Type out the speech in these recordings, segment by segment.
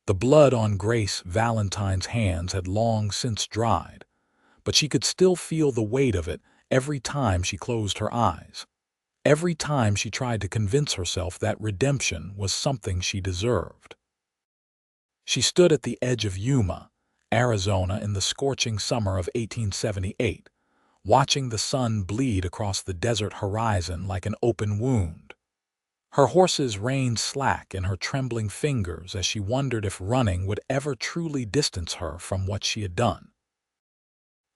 The blood on Grace Valentine's hands had long since dried, but she could still feel the weight of it every time she closed her eyes. Every time she tried to convince herself that redemption was something she deserved. She stood at the edge of Yuma, Arizona in the scorching summer of 1878, watching the sun bleed across the desert horizon like an open wound. Her horses reined slack in her trembling fingers as she wondered if running would ever truly distance her from what she had done.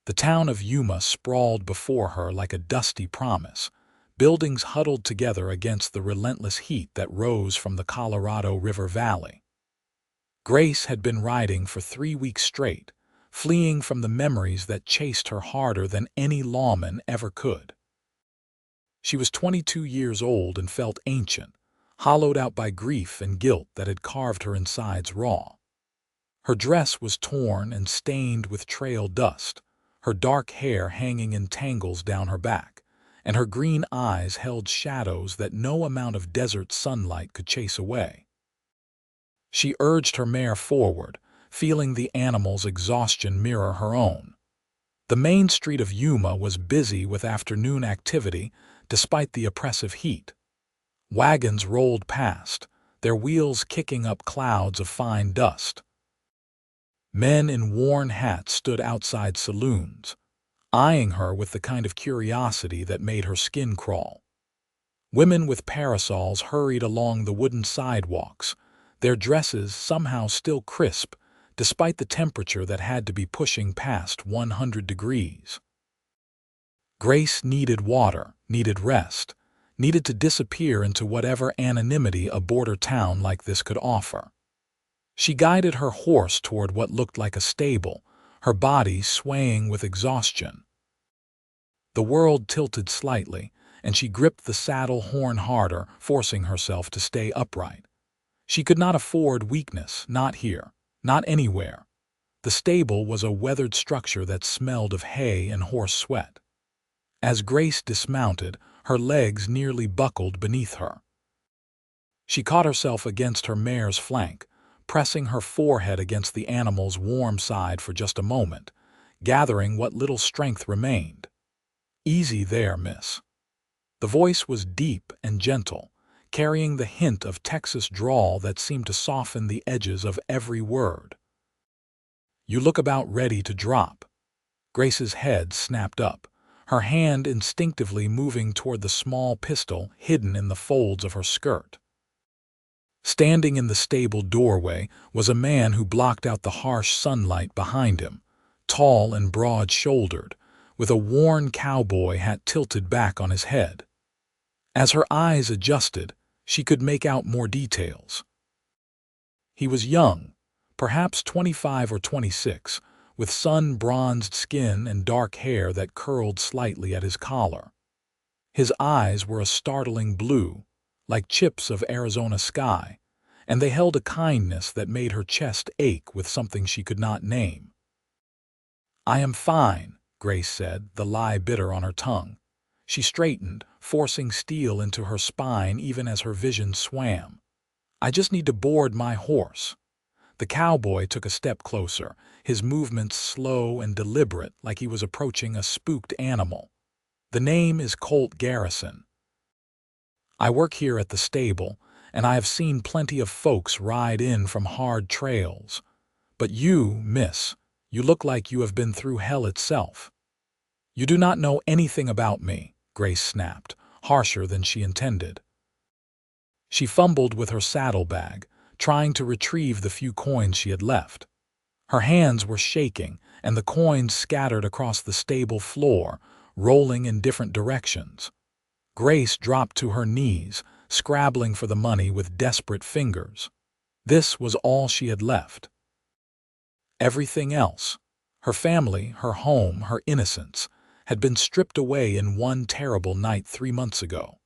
The town of Yuma sprawled before her like a dusty promise, buildings huddled together against the relentless heat that rose from the Colorado River Valley. Grace had been riding for 3 weeks straight, fleeing from the memories that chased her harder than any lawman ever could. She was 22 years old and felt ancient, hollowed out by grief and guilt that had carved her insides raw. Her dress was torn and stained with trail dust, her dark hair hanging in tangles down her back, and her green eyes held shadows that no amount of desert sunlight could chase away. She urged her mare forward, feeling the animal's exhaustion mirror her own. The main street of Yuma was busy with afternoon activity despite the oppressive heat. Wagons rolled past, their wheels kicking up clouds of fine dust. Men in worn hats stood outside saloons, eyeing her with the kind of curiosity that made her skin crawl. Women with parasols hurried along the wooden sidewalks, their dresses somehow still crisp, despite the temperature that had to be pushing past 100 degrees. Grace needed water, needed rest, needed to disappear into whatever anonymity a border town like this could offer. She guided her horse toward what looked like a stable, her body swaying with exhaustion. The world tilted slightly, and she gripped the saddle horn harder, forcing herself to stay upright. She could not afford weakness, not here, not anywhere. The stable was a weathered structure that smelled of hay and horse sweat. As Grace dismounted, her legs nearly buckled beneath her. She caught herself against her mare's flank, pressing her forehead against the animal's warm side for just a moment, gathering what little strength remained. "Easy there, miss." The voice was deep and gentle, carrying the hint of Texas drawl that seemed to soften the edges of every word. "You look about ready to drop." Grace's head snapped up, her hand instinctively moving toward the small pistol hidden in the folds of her skirt. Standing in the stable doorway was a man who blocked out the harsh sunlight behind him, tall and broad-shouldered, with a worn cowboy hat tilted back on his head. As her eyes adjusted, she could make out more details. He was young, perhaps 25 or 26, with sun-bronzed skin and dark hair that curled slightly at his collar. His eyes were a startling blue, like chips of Arizona sky, and they held a kindness that made her chest ache with something she could not name. "I am fine," Grace said, the lie bitter on her tongue. She straightened, forcing steel into her spine even as her vision swam. "I just need to board my horse." The cowboy took a step closer, his movements slow and deliberate like he was approaching a spooked animal. "The name is Colt Garrison. I work here at the stable, and I have seen plenty of folks ride in from hard trails. But you, miss, you look like you have been through hell itself." "You do not know anything about me," Grace snapped, harsher than she intended. She fumbled with her saddlebag, trying to retrieve the few coins she had left. Her hands were shaking, and the coins scattered across the stable floor, rolling in different directions. Grace dropped to her knees, scrabbling for the money with desperate fingers. This was all she had left. Everything else, her family, her home, her innocence, had been stripped away in one terrible night 3 months ago.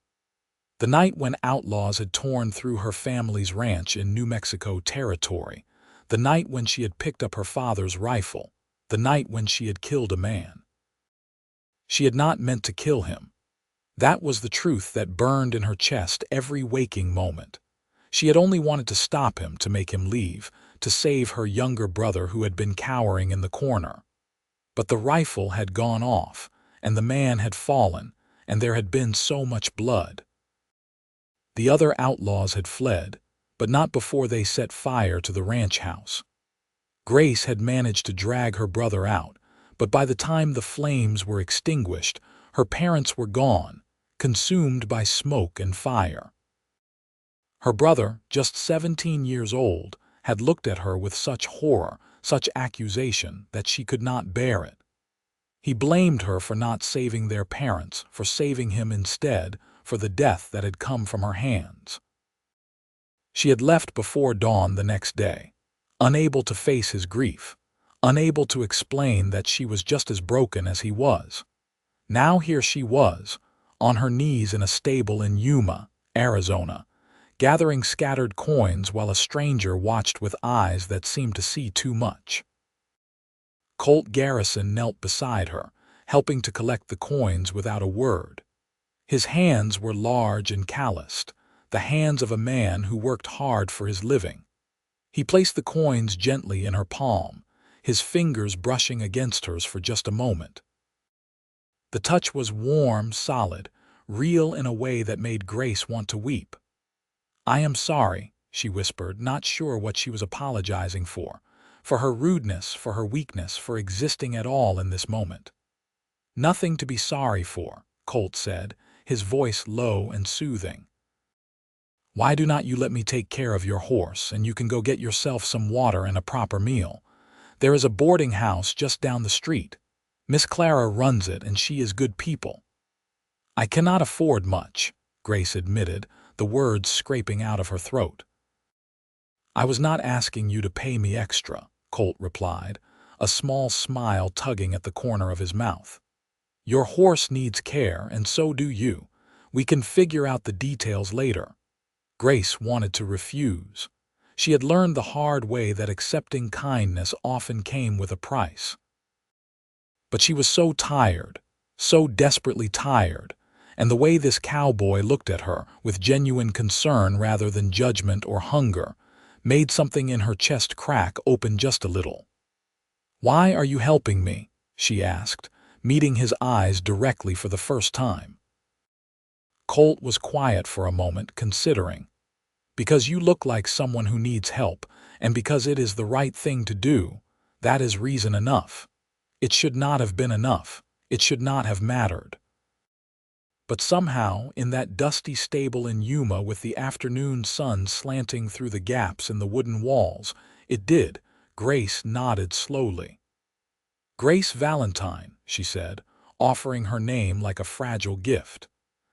The night when outlaws had torn through her family's ranch in New Mexico territory, the night when she had picked up her father's rifle, the night when she had killed a man. She had not meant to kill him. That was the truth that burned in her chest every waking moment. She had only wanted to stop him, to make him leave, to save her younger brother who had been cowering in the corner. But the rifle had gone off, and the man had fallen, and there had been so much blood. The other outlaws had fled, but not before they set fire to the ranch house. Grace had managed to drag her brother out, but by the time the flames were extinguished, her parents were gone, consumed by smoke and fire. Her brother, just 17 years old, had looked at her with such horror, such accusation, that she could not bear it. He blamed her for not saving their parents, for saving him instead, for the death that had come from her hands. She had left before dawn the next day, unable to face his grief, unable to explain that she was just as broken as he was. Now here she was, on her knees in a stable in Yuma, Arizona, gathering scattered coins while a stranger watched with eyes that seemed to see too much. Colt Garrison knelt beside her, helping to collect the coins without a word. His hands were large and calloused, the hands of a man who worked hard for his living. He placed the coins gently in her palm, his fingers brushing against hers for just a moment. The touch was warm, solid, real in a way that made Grace want to weep. "I am sorry," she whispered, not sure what she was apologizing for her rudeness, for her weakness, for existing at all in this moment. "Nothing to be sorry for," Colt said, his voice low and soothing. "Why do not you let me take care of your horse, and you can go get yourself some water and a proper meal? There is a boarding house just down the street. Miss Clara runs it, and she is good people." "I cannot afford much," Grace admitted, the words scraping out of her throat. "I was not asking you to pay me extra," Colt replied, a small smile tugging at the corner of his mouth. "Your horse needs care, and so do you. We can figure out the details later." Grace wanted to refuse. She had learned the hard way that accepting kindness often came with a price. But she was so tired, so desperately tired, and the way this cowboy looked at her, with genuine concern rather than judgment or hunger, made something in her chest crack open just a little. "Why are you helping me?" she asked, meeting his eyes directly for the first time. Colt was quiet for a moment, considering. "Because you look like someone who needs help, and because it is the right thing to do, that is reason enough. It should not have been enough. It should not have mattered." But somehow, in that dusty stable in Yuma with the afternoon sun slanting through the gaps in the wooden walls, it did. Grace nodded slowly. "Grace Valentine," she said, offering her name like a fragile gift.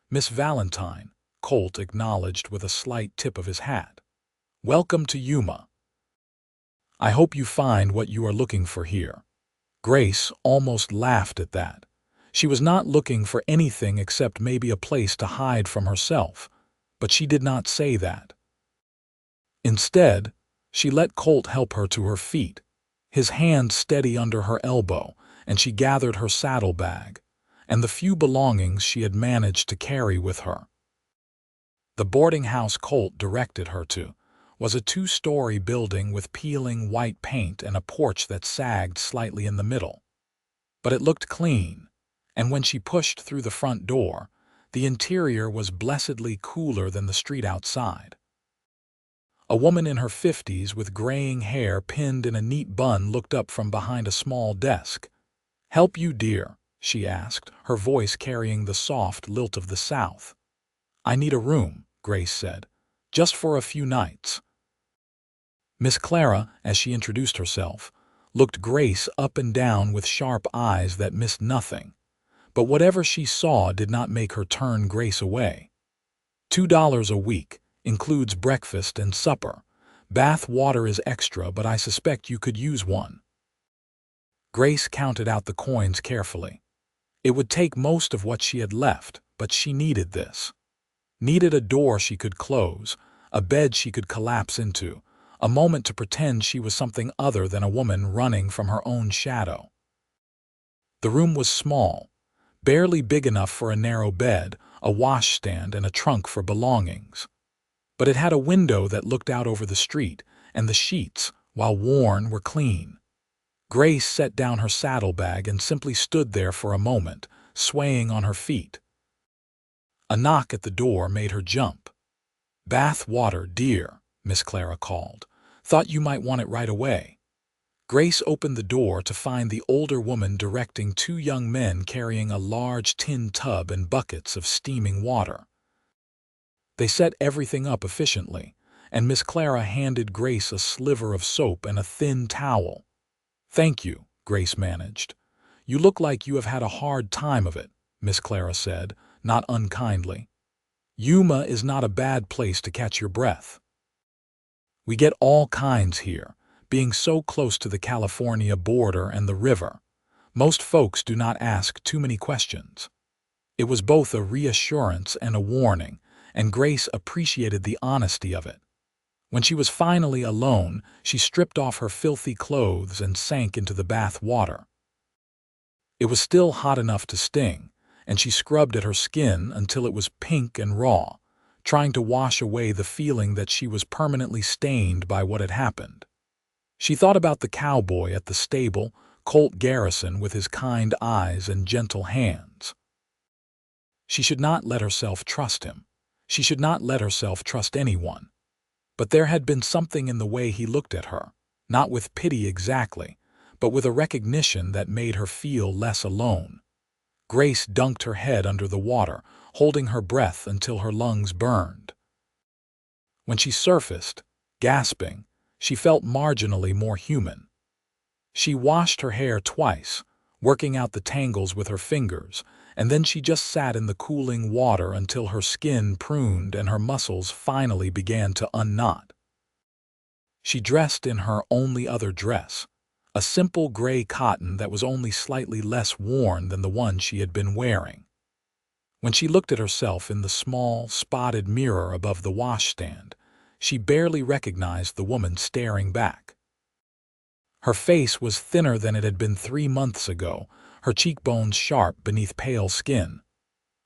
"Miss Valentine," Colt acknowledged with a slight tip of his hat. "Welcome to Yuma. I hope you find what you are looking for here." Grace almost laughed at that. She was not looking for anything except maybe a place to hide from herself, but she did not say that. Instead, she let Colt help her to her feet, his hand steady under her elbow, and she gathered her saddlebag and the few belongings she had managed to carry with her. The boarding house Colt directed her to was a 2-story building with peeling white paint and a porch that sagged slightly in the middle. But it looked clean, and when she pushed through the front door, the interior was blessedly cooler than the street outside. A woman in her 50s with graying hair pinned in a neat bun looked up from behind a small desk. "Help you, dear?" she asked, her voice carrying the soft lilt of the South. "I need a room," Grace said, "just for a few nights." Miss Clara, as she introduced herself, looked Grace up and down with sharp eyes that missed nothing. But whatever she saw did not make her turn Grace away. $2 a week, includes breakfast and supper. Bath water is extra, but I suspect you could use one." Grace counted out the coins carefully. It would take most of what she had left, but she needed this. Needed a door she could close, a bed she could collapse into, a moment to pretend she was something other than a woman running from her own shadow. The room was small, barely big enough for a narrow bed, a washstand, and a trunk for belongings. But it had a window that looked out over the street, and the sheets, while worn, were clean. Grace set down her saddlebag and simply stood there for a moment, swaying on her feet. A knock at the door made her jump. "Bath water, dear," Miss Clara called. "Thought you might want it right away." Grace opened the door to find the older woman directing two young men carrying a large tin tub and buckets of steaming water. They set everything up efficiently, and Miss Clara handed Grace a sliver of soap and a thin towel. "Thank you," Grace managed. "You look like you have had a hard time of it," Miss Clara said, not unkindly. "Yuma is not a bad place to catch your breath. We get all kinds here, being so close to the California border and the river. Most folks do not ask too many questions." It was both a reassurance and a warning, and Grace appreciated the honesty of it. When she was finally alone, she stripped off her filthy clothes and sank into the bath water. It was still hot enough to sting, and she scrubbed at her skin until it was pink and raw, trying to wash away the feeling that she was permanently stained by what had happened. She thought about the cowboy at the stable, Colt Garrison, with his kind eyes and gentle hands. She should not let herself trust him. She should not let herself trust anyone. But there had been something in the way he looked at her, not with pity exactly, but with a recognition that made her feel less alone. Grace dunked her head under the water, holding her breath until her lungs burned. When she surfaced, gasping, she felt marginally more human. She washed her hair twice, working out the tangles with her fingers, and then she just sat in the cooling water until her skin pruned and her muscles finally began to unknot. She dressed in her only other dress, a simple gray cotton that was only slightly less worn than the one she had been wearing. When she looked at herself in the small, spotted mirror above the washstand, she barely recognized the woman staring back. Her face was thinner than it had been 3 months ago, her cheekbones sharp beneath pale skin.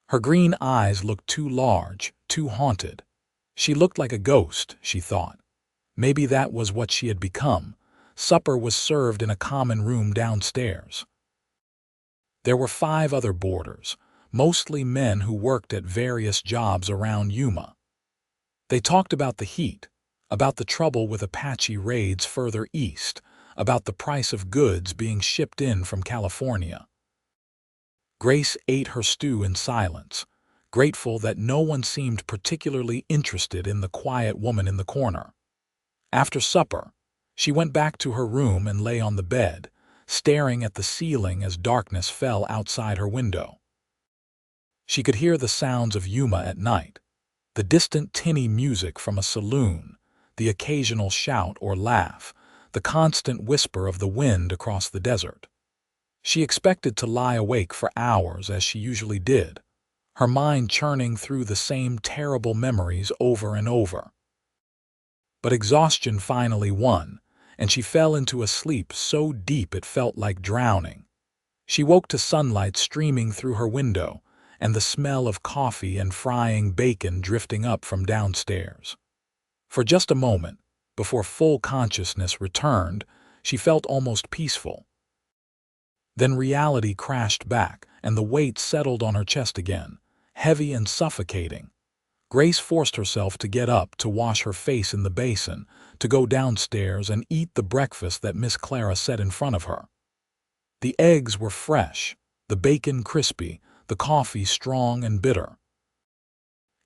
Her green eyes looked too large, too haunted. She looked like a ghost, she thought. Maybe that was what she had become. Supper was served in a common room downstairs. There were 5 other boarders, mostly men who worked at various jobs around Yuma. They talked about the heat, about the trouble with Apache raids further east, about the price of goods being shipped in from California. Grace ate her stew in silence, grateful that no one seemed particularly interested in the quiet woman in the corner. After supper, she went back to her room and lay on the bed, staring at the ceiling as darkness fell outside her window. She could hear the sounds of Yuma at night, the distant tinny music from a saloon, the occasional shout or laugh, the constant whisper of the wind across the desert. She expected to lie awake for hours as she usually did, her mind churning through the same terrible memories over and over. But exhaustion finally won, and she fell into a sleep so deep it felt like drowning. She woke to sunlight streaming through her window and the smell of coffee and frying bacon drifting up from downstairs. For just a moment, before full consciousness returned, she felt almost peaceful. Then reality crashed back, and the weight settled on her chest again, heavy and suffocating. Grace forced herself to get up to wash her face in the basin, to go downstairs and eat the breakfast that Miss Clara set in front of her. The eggs were fresh, the bacon crispy, the coffee strong and bitter.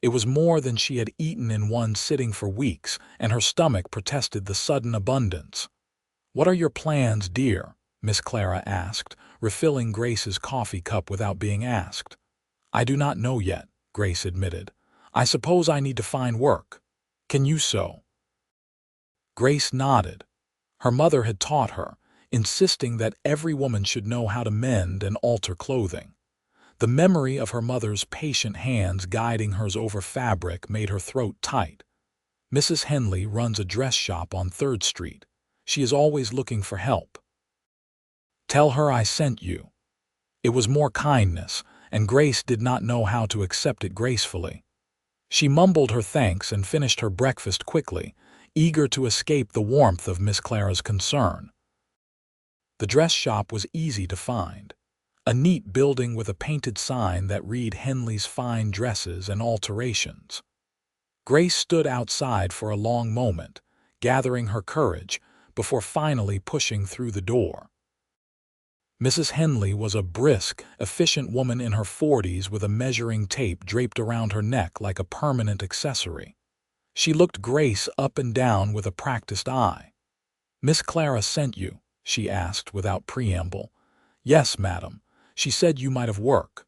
It was more than she had eaten in one sitting for weeks, and her stomach protested the sudden abundance. "What are your plans, dear?" Miss Clara asked, refilling Grace's coffee cup without being asked. "I do not know yet," Grace admitted. "I suppose I need to find work. Can you sew?" Grace nodded. Her mother had taught her, insisting that every woman should know how to mend and alter clothing. The memory of her mother's patient hands guiding hers over fabric made her throat tight. "Mrs. Henley runs a dress shop on 3rd Street. She is always looking for help. Tell her I sent you." It was more kindness, and Grace did not know how to accept it gracefully. She mumbled her thanks and finished her breakfast quickly, eager to escape the warmth of Miss Clara's concern. The dress shop was easy to find. A neat building with a painted sign that read Henley's Fine Dresses and Alterations. Grace stood outside for a long moment, gathering her courage, before finally pushing through the door. Mrs. Henley was a brisk, efficient woman in her 40s with a measuring tape draped around her neck like a permanent accessory. She looked Grace up and down with a practiced eye. "Miss Clara sent you?" she asked without preamble. "Yes, madam. She said you might have work."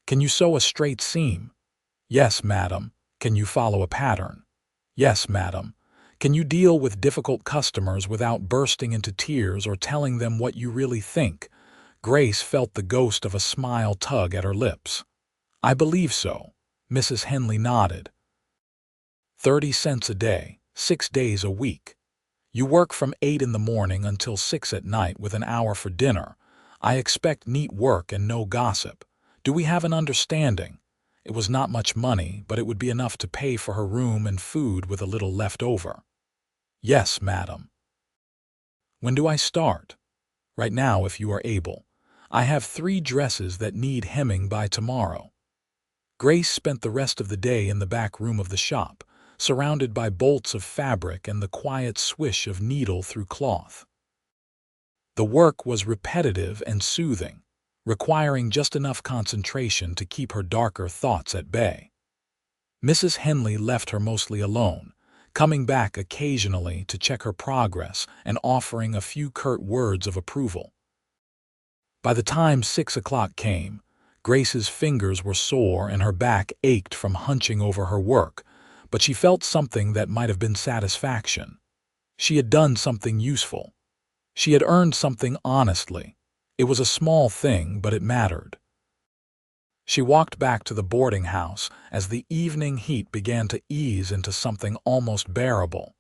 "Can you sew a straight seam?" "Yes, madam." "Can you follow a pattern?" "Yes, madam." "Can you deal with difficult customers without bursting into tears or telling them what you really think?" Grace felt the ghost of a smile tug at her lips. "I believe so." Mrs. Henley nodded. 30 cents a day, 6 days a week. You work from 8 in the morning until 6 at night with an hour for dinner. I expect neat work and no gossip. Do we have an understanding? It was not much money, but it would be enough to pay for her room and food with a little left over. "Yes, madam." "When do I start?" "Right now, if you are able. I have 3 dresses that need hemming by tomorrow." Grace spent the rest of the day in the back room of the shop, surrounded by bolts of fabric and the quiet swish of needle through cloth. The work was repetitive and soothing, requiring just enough concentration to keep her darker thoughts at bay. Mrs. Henley left her mostly alone, coming back occasionally to check her progress and offering a few curt words of approval. By the time 6 o'clock came, Grace's fingers were sore and her back ached from hunching over her work, but she felt something that might have been satisfaction. She had done something useful. She had earned something honestly. It was a small thing, but it mattered. She walked back to the boarding house as the evening heat began to ease into something almost bearable.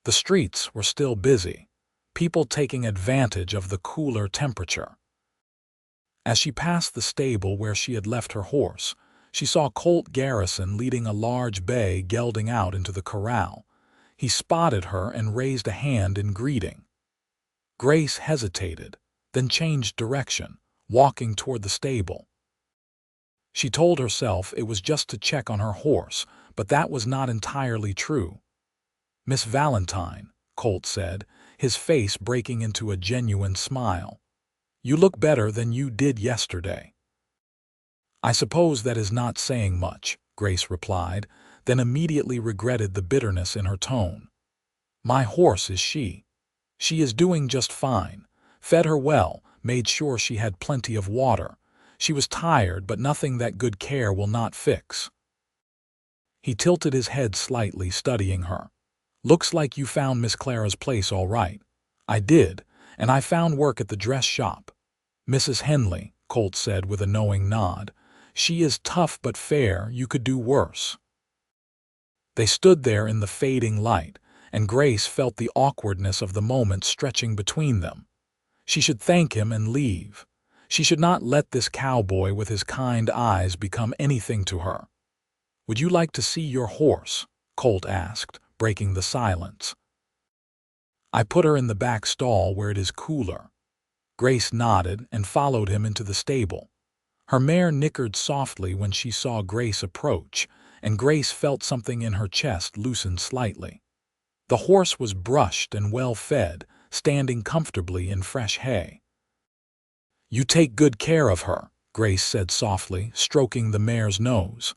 The streets were still busy, people taking advantage of the cooler temperature. As she passed the stable where she had left her horse, she saw Colt Garrison leading a large bay gelding out into the corral. He spotted her and raised a hand in greeting. Grace hesitated, then changed direction, walking toward the stable. She told herself it was just to check on her horse, but that was not entirely true. "Miss Valentine," Colt said, his face breaking into a genuine smile. "You look better than you did yesterday." "I suppose that is not saying much," Grace replied, then immediately regretted the bitterness in her tone. "My horse is she. She is doing just fine. Fed her well, made sure she had plenty of water. She was tired, but nothing that good care will not fix." He tilted his head slightly, studying her. "Looks like you found Miss Clara's place all right." "I did, and I found work at the dress shop." "Mrs. Henley," Colt said with a knowing nod. "She is tough but fair. You could do worse." They stood there in the fading light, and Grace felt the awkwardness of the moment stretching between them. She should thank him and leave. She should not let this cowboy with his kind eyes become anything to her. "Would you like to see your horse?" Colt asked, breaking the silence. "I put her in the back stall where it is cooler." Grace nodded and followed him into the stable. Her mare nickered softly when she saw Grace approach, and Grace felt something in her chest loosen slightly. The horse was brushed and well fed, standing comfortably in fresh hay. "You take good care of her," Grace said softly, stroking the mare's nose.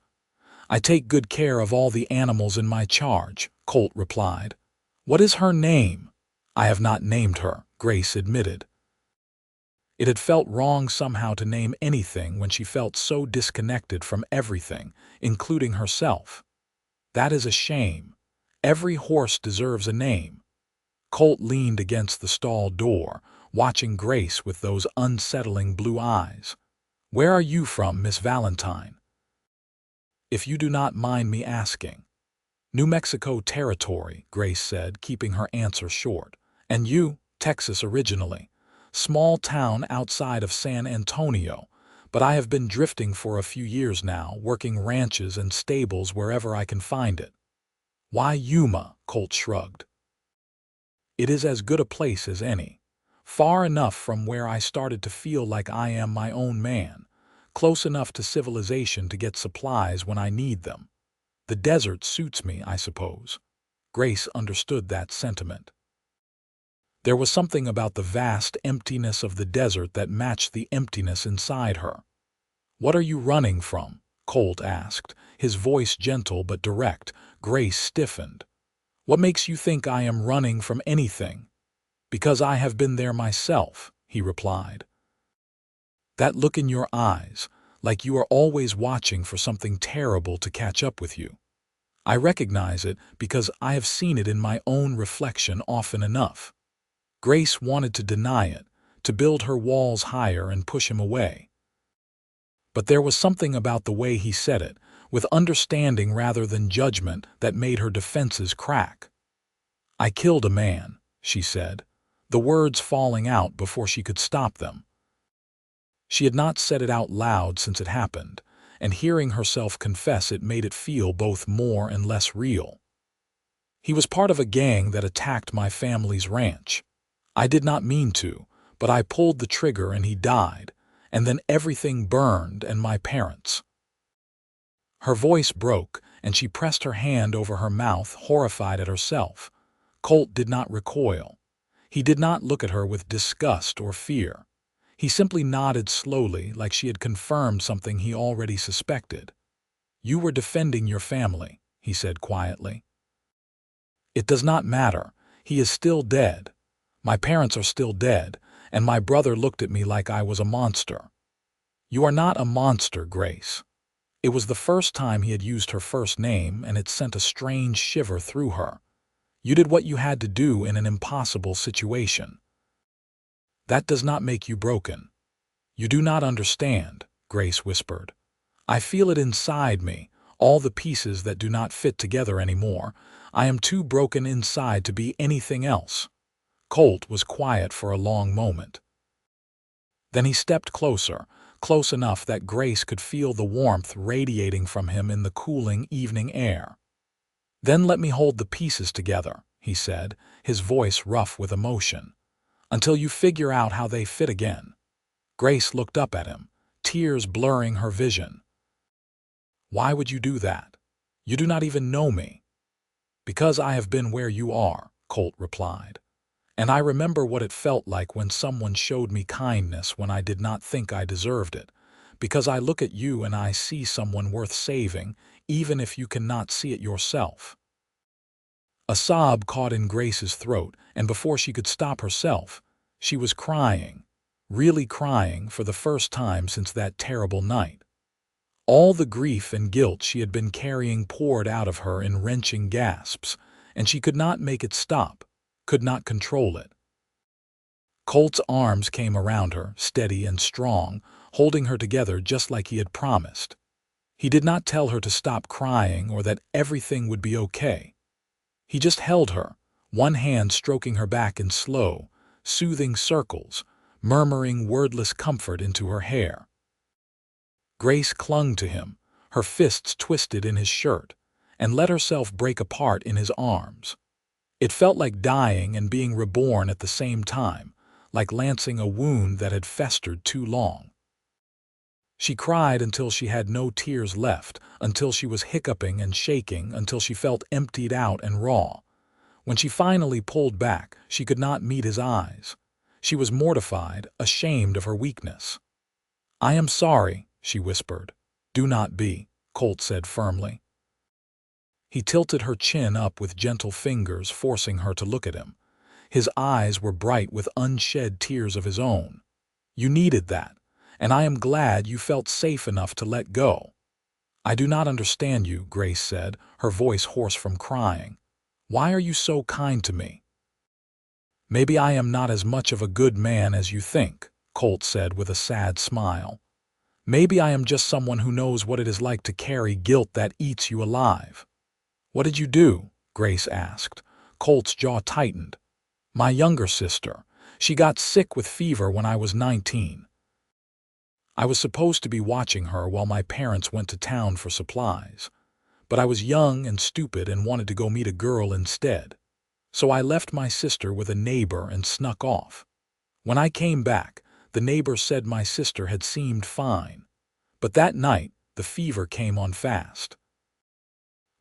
"I take good care of all the animals in my charge," Colt replied. "What is her name?" "I have not named her," Grace admitted. It had felt wrong somehow to name anything when she felt so disconnected from everything, including herself. "That is a shame. Every horse deserves a name." Colt leaned against the stall door, watching Grace with those unsettling blue eyes. "Where are you from, Miss Valentine?" "If you do not mind me asking." "New Mexico Territory," Grace said, keeping her answer short. "And you?" "Texas originally. Small town outside of San Antonio, but I have been drifting for a few years now, working ranches and stables wherever I can find it." Why Yuma? Colt shrugged. It is as good a place as any. Far enough from where I started to feel like I am my own man. Close enough to civilization to get supplies when I need them. The desert suits me, I suppose. Grace understood that sentiment. There was something about the vast emptiness of the desert that matched the emptiness inside her. "What are you running from?" Colt asked, his voice gentle but direct. Grace stiffened. "What makes you think I am running from anything?" "Because I have been there myself," he replied. "That look in your eyes, like you are always watching for something terrible to catch up with you. I recognize it because I have seen it in my own reflection often enough." Grace wanted to deny it, to build her walls higher and push him away. But there was something about the way he said it, with understanding rather than judgment, that made her defenses crack. "I killed a man," she said, the words falling out before she could stop them. She had not said it out loud since it happened, and hearing herself confess it made it feel both more and less real. "He was part of a gang that attacked my family's ranch. I did not mean to, but I pulled the trigger and he died, and then everything burned and my parents." Her voice broke, and she pressed her hand over her mouth, horrified at herself. Colt did not recoil. He did not look at her with disgust or fear. He simply nodded slowly, like she had confirmed something he already suspected. "You were defending your family," he said quietly. "It does not matter. He is still dead. My parents are still dead, and my brother looked at me like I was a monster." "You are not a monster, Grace." It was the first time he had used her first name, and it sent a strange shiver through her. "You did what you had to do in an impossible situation. That does not make you broken." "You do not understand," Grace whispered. "I feel it inside me, all the pieces that do not fit together anymore. I am too broken inside to be anything else." Colt was quiet for a long moment. Then he stepped closer, close enough that Grace could feel the warmth radiating from him in the cooling evening air. "Then let me hold the pieces together," he said, his voice rough with emotion, "until you figure out how they fit again." Grace looked up at him, tears blurring her vision. "Why would you do that? You do not even know me." "Because I have been where you are," Colt replied. "And I remember what it felt like when someone showed me kindness when I did not think I deserved it. Because I look at you and I see someone worth saving, even if you cannot see it yourself." A sob caught in Grace's throat, and before she could stop herself, she was crying, really crying for the first time since that terrible night. All the grief and guilt she had been carrying poured out of her in wrenching gasps, and she could not make it stop, could not control it. Colt's arms came around her, steady and strong, holding her together just like he had promised. He did not tell her to stop crying or that everything would be okay. He just held her, one hand stroking her back in slow, soothing circles, murmuring wordless comfort into her hair. Grace clung to him, her fists twisted in his shirt, and let herself break apart in his arms. It felt like dying and being reborn at the same time, like lancing a wound that had festered too long. She cried until she had no tears left, until she was hiccuping and shaking, until she felt emptied out and raw. When she finally pulled back, she could not meet his eyes. She was mortified, ashamed of her weakness. "I am sorry," she whispered. "Do not be," Colt said firmly. He tilted her chin up with gentle fingers, forcing her to look at him. His eyes were bright with unshed tears of his own. "You needed that, and I am glad you felt safe enough to let go." "I do not understand you," Grace said, her voice hoarse from crying. "Why are you so kind to me?" "Maybe I am not as much of a good man as you think," Colt said with a sad smile. "Maybe I am just someone who knows what it is like to carry guilt that eats you alive." "What did you do?" Grace asked. Colt's jaw tightened. "My younger sister. She got sick with fever when I was 19. I was supposed to be watching her while my parents went to town for supplies. but I was young and stupid and wanted to go meet a girl instead. So I left my sister with a neighbor and snuck off. When I came back, the neighbor said my sister had seemed fine. But that night, the fever came on fast.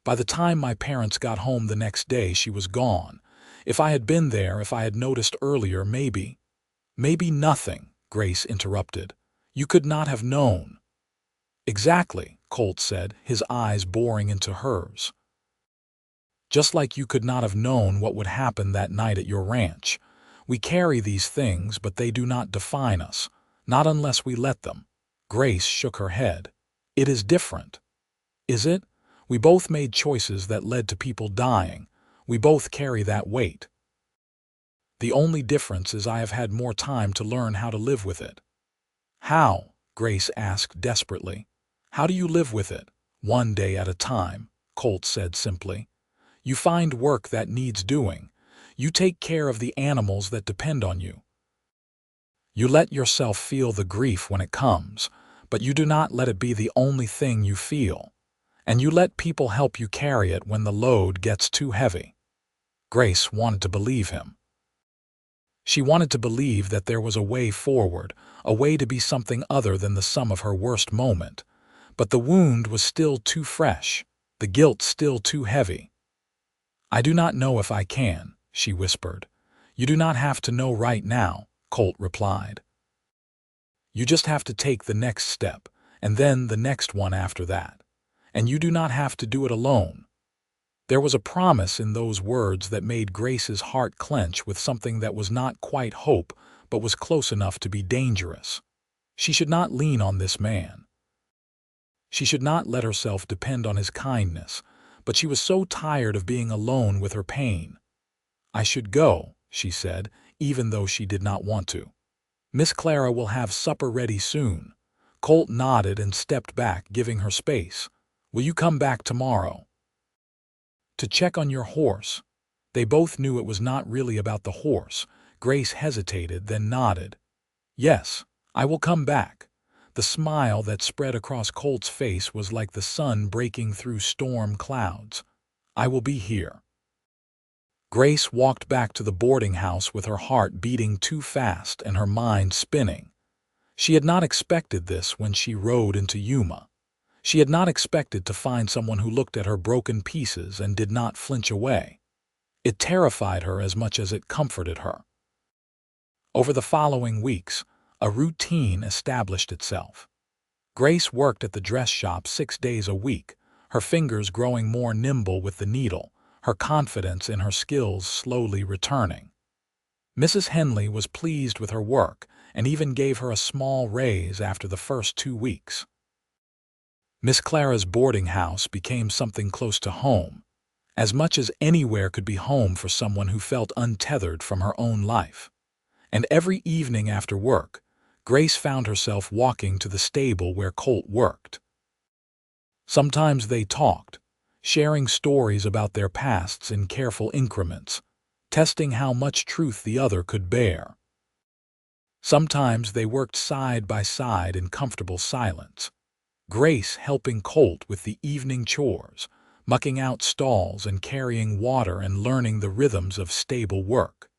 By the time my parents got home the next day, she was gone. If I had been there, if I had noticed earlier, maybe. Maybe nothing, Grace interrupted. You could not have known. Exactly, Colt said, his eyes boring into hers. Just like you could not have known what would happen that night at your ranch. We carry these things, but they do not define us, not unless we let them. Grace shook her head. It is different. Is it? We both made choices that led to people dying. We both carry that weight. The only difference is I have had more time to learn how to live with it. How? Grace asked desperately. How do you live with it? One day at a time, Colt said simply. You find work that needs doing. You take care of the animals that depend on you. You let yourself feel the grief when it comes, but you do not let it be the only thing you feel. And you let people help you carry it when the load gets too heavy. Grace wanted to believe him. She wanted to believe that there was a way forward, a way to be something other than the sum of her worst moment. But the wound was still too fresh, the guilt still too heavy. I do not know if I can, she whispered. You do not have to know right now, Colt replied. You just have to take the next step, and then the next one after that. And you do not have to do it alone. There was a promise in those words that made Grace's heart clench with something that was not quite hope, but was close enough to be dangerous. She should not lean on this man. She should not let herself depend on his kindness, but she was so tired of being alone with her pain. I should go, she said, even though she did not want to. Miss Clara will have supper ready soon. Colt nodded and stepped back, giving her space. Will you come back tomorrow? To check on your horse. They both knew it was not really about the horse. Grace hesitated, then nodded. Yes, I will come back. The smile that spread across Colt's face was like the sun breaking through storm clouds. I will be here. Grace walked back to the boarding house with her heart beating too fast and her mind spinning. She had not expected this when she rode into Yuma. She had not expected to find someone who looked at her broken pieces and did not flinch away. It terrified her as much as it comforted her. Over the following weeks, a routine established itself. Grace worked at the dress shop 6 days a week, her fingers growing more nimble with the needle, her confidence in her skills slowly returning. Mrs. Henley was pleased with her work and even gave her a small raise after the first 2 weeks. Miss Clara's boarding house became something close to home, as much as anywhere could be home for someone who felt untethered from her own life. And every evening after work, Grace found herself walking to the stable where Colt worked. Sometimes they talked, sharing stories about their pasts in careful increments, testing how much truth the other could bear. Sometimes they worked side by side in comfortable silence, Grace helping Colt with the evening chores, mucking out stalls and carrying water and learning the rhythms of stable work.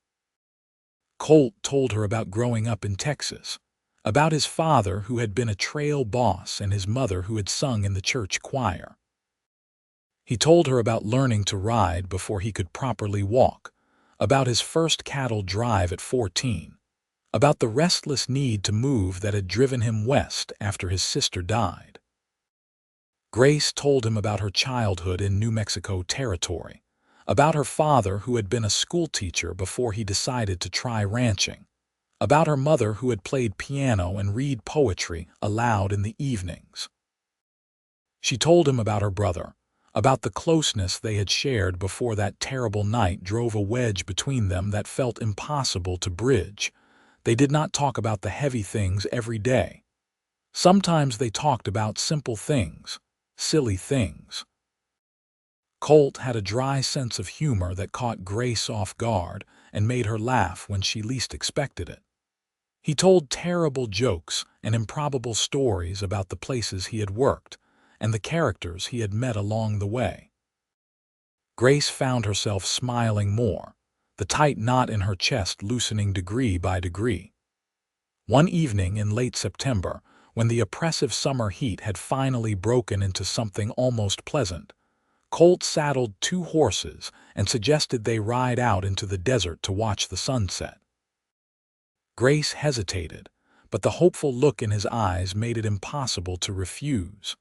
Colt told her about growing up in Texas, about his father who had been a trail boss and his mother who had sung in the church choir. He told her about learning to ride before he could properly walk, about his first cattle drive at 14, about the restless need to move that had driven him west after his sister died. Grace told him about her childhood in New Mexico territory, about her father who had been a schoolteacher before he decided to try ranching, about her mother who had played piano and read poetry aloud in the evenings. She told him about her brother, about the closeness they had shared before that terrible night drove a wedge between them that felt impossible to bridge. They did not talk about the heavy things every day. Sometimes they talked about simple things, silly things. Colt had a dry sense of humor that caught Grace off guard and made her laugh when she least expected it. He told terrible jokes and improbable stories about the places he had worked, and the characters he had met along the way. Grace found herself smiling more, the tight knot in her chest loosening degree by degree. One evening in late September, when the oppressive summer heat had finally broken into something almost pleasant, Colt saddled 2 horses and suggested they ride out into the desert to watch the sunset. Grace hesitated, but the hopeful look in his eyes made it impossible to refuse.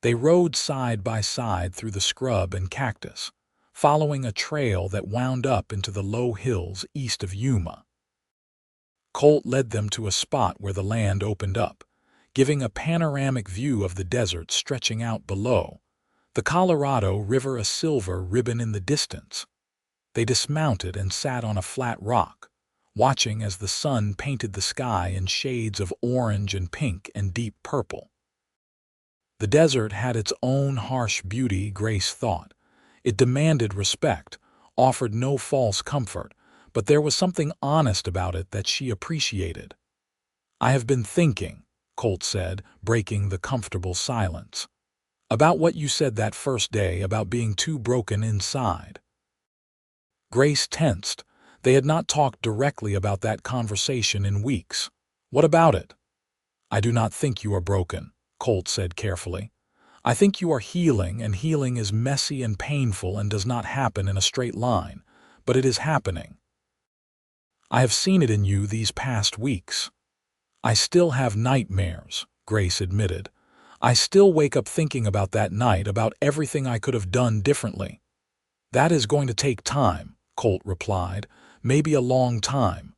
They rode side by side through the scrub and cactus, following a trail that wound up into the low hills east of Yuma. Colt led them to a spot where the land opened up, giving a panoramic view of the desert stretching out below, the Colorado River a silver ribbon in the distance. They dismounted and sat on a flat rock, watching as the sun painted the sky in shades of orange and pink and deep purple. The desert had its own harsh beauty, Grace thought. It demanded respect, offered no false comfort, but there was something honest about it that she appreciated. "I have been thinking," Colt said, breaking the comfortable silence, "about what you said that first day about being too broken inside." Grace tensed. They had not talked directly about that conversation in weeks. "What about it?" "I do not think you are broken," Colt said carefully. "I think you are healing, and healing is messy and painful and does not happen in a straight line, but it is happening. I have seen it in you these past weeks." "I still have nightmares," Grace admitted. "I still wake up thinking about that night, about everything I could have done differently." "That is going to take time," Colt replied, "maybe a long time.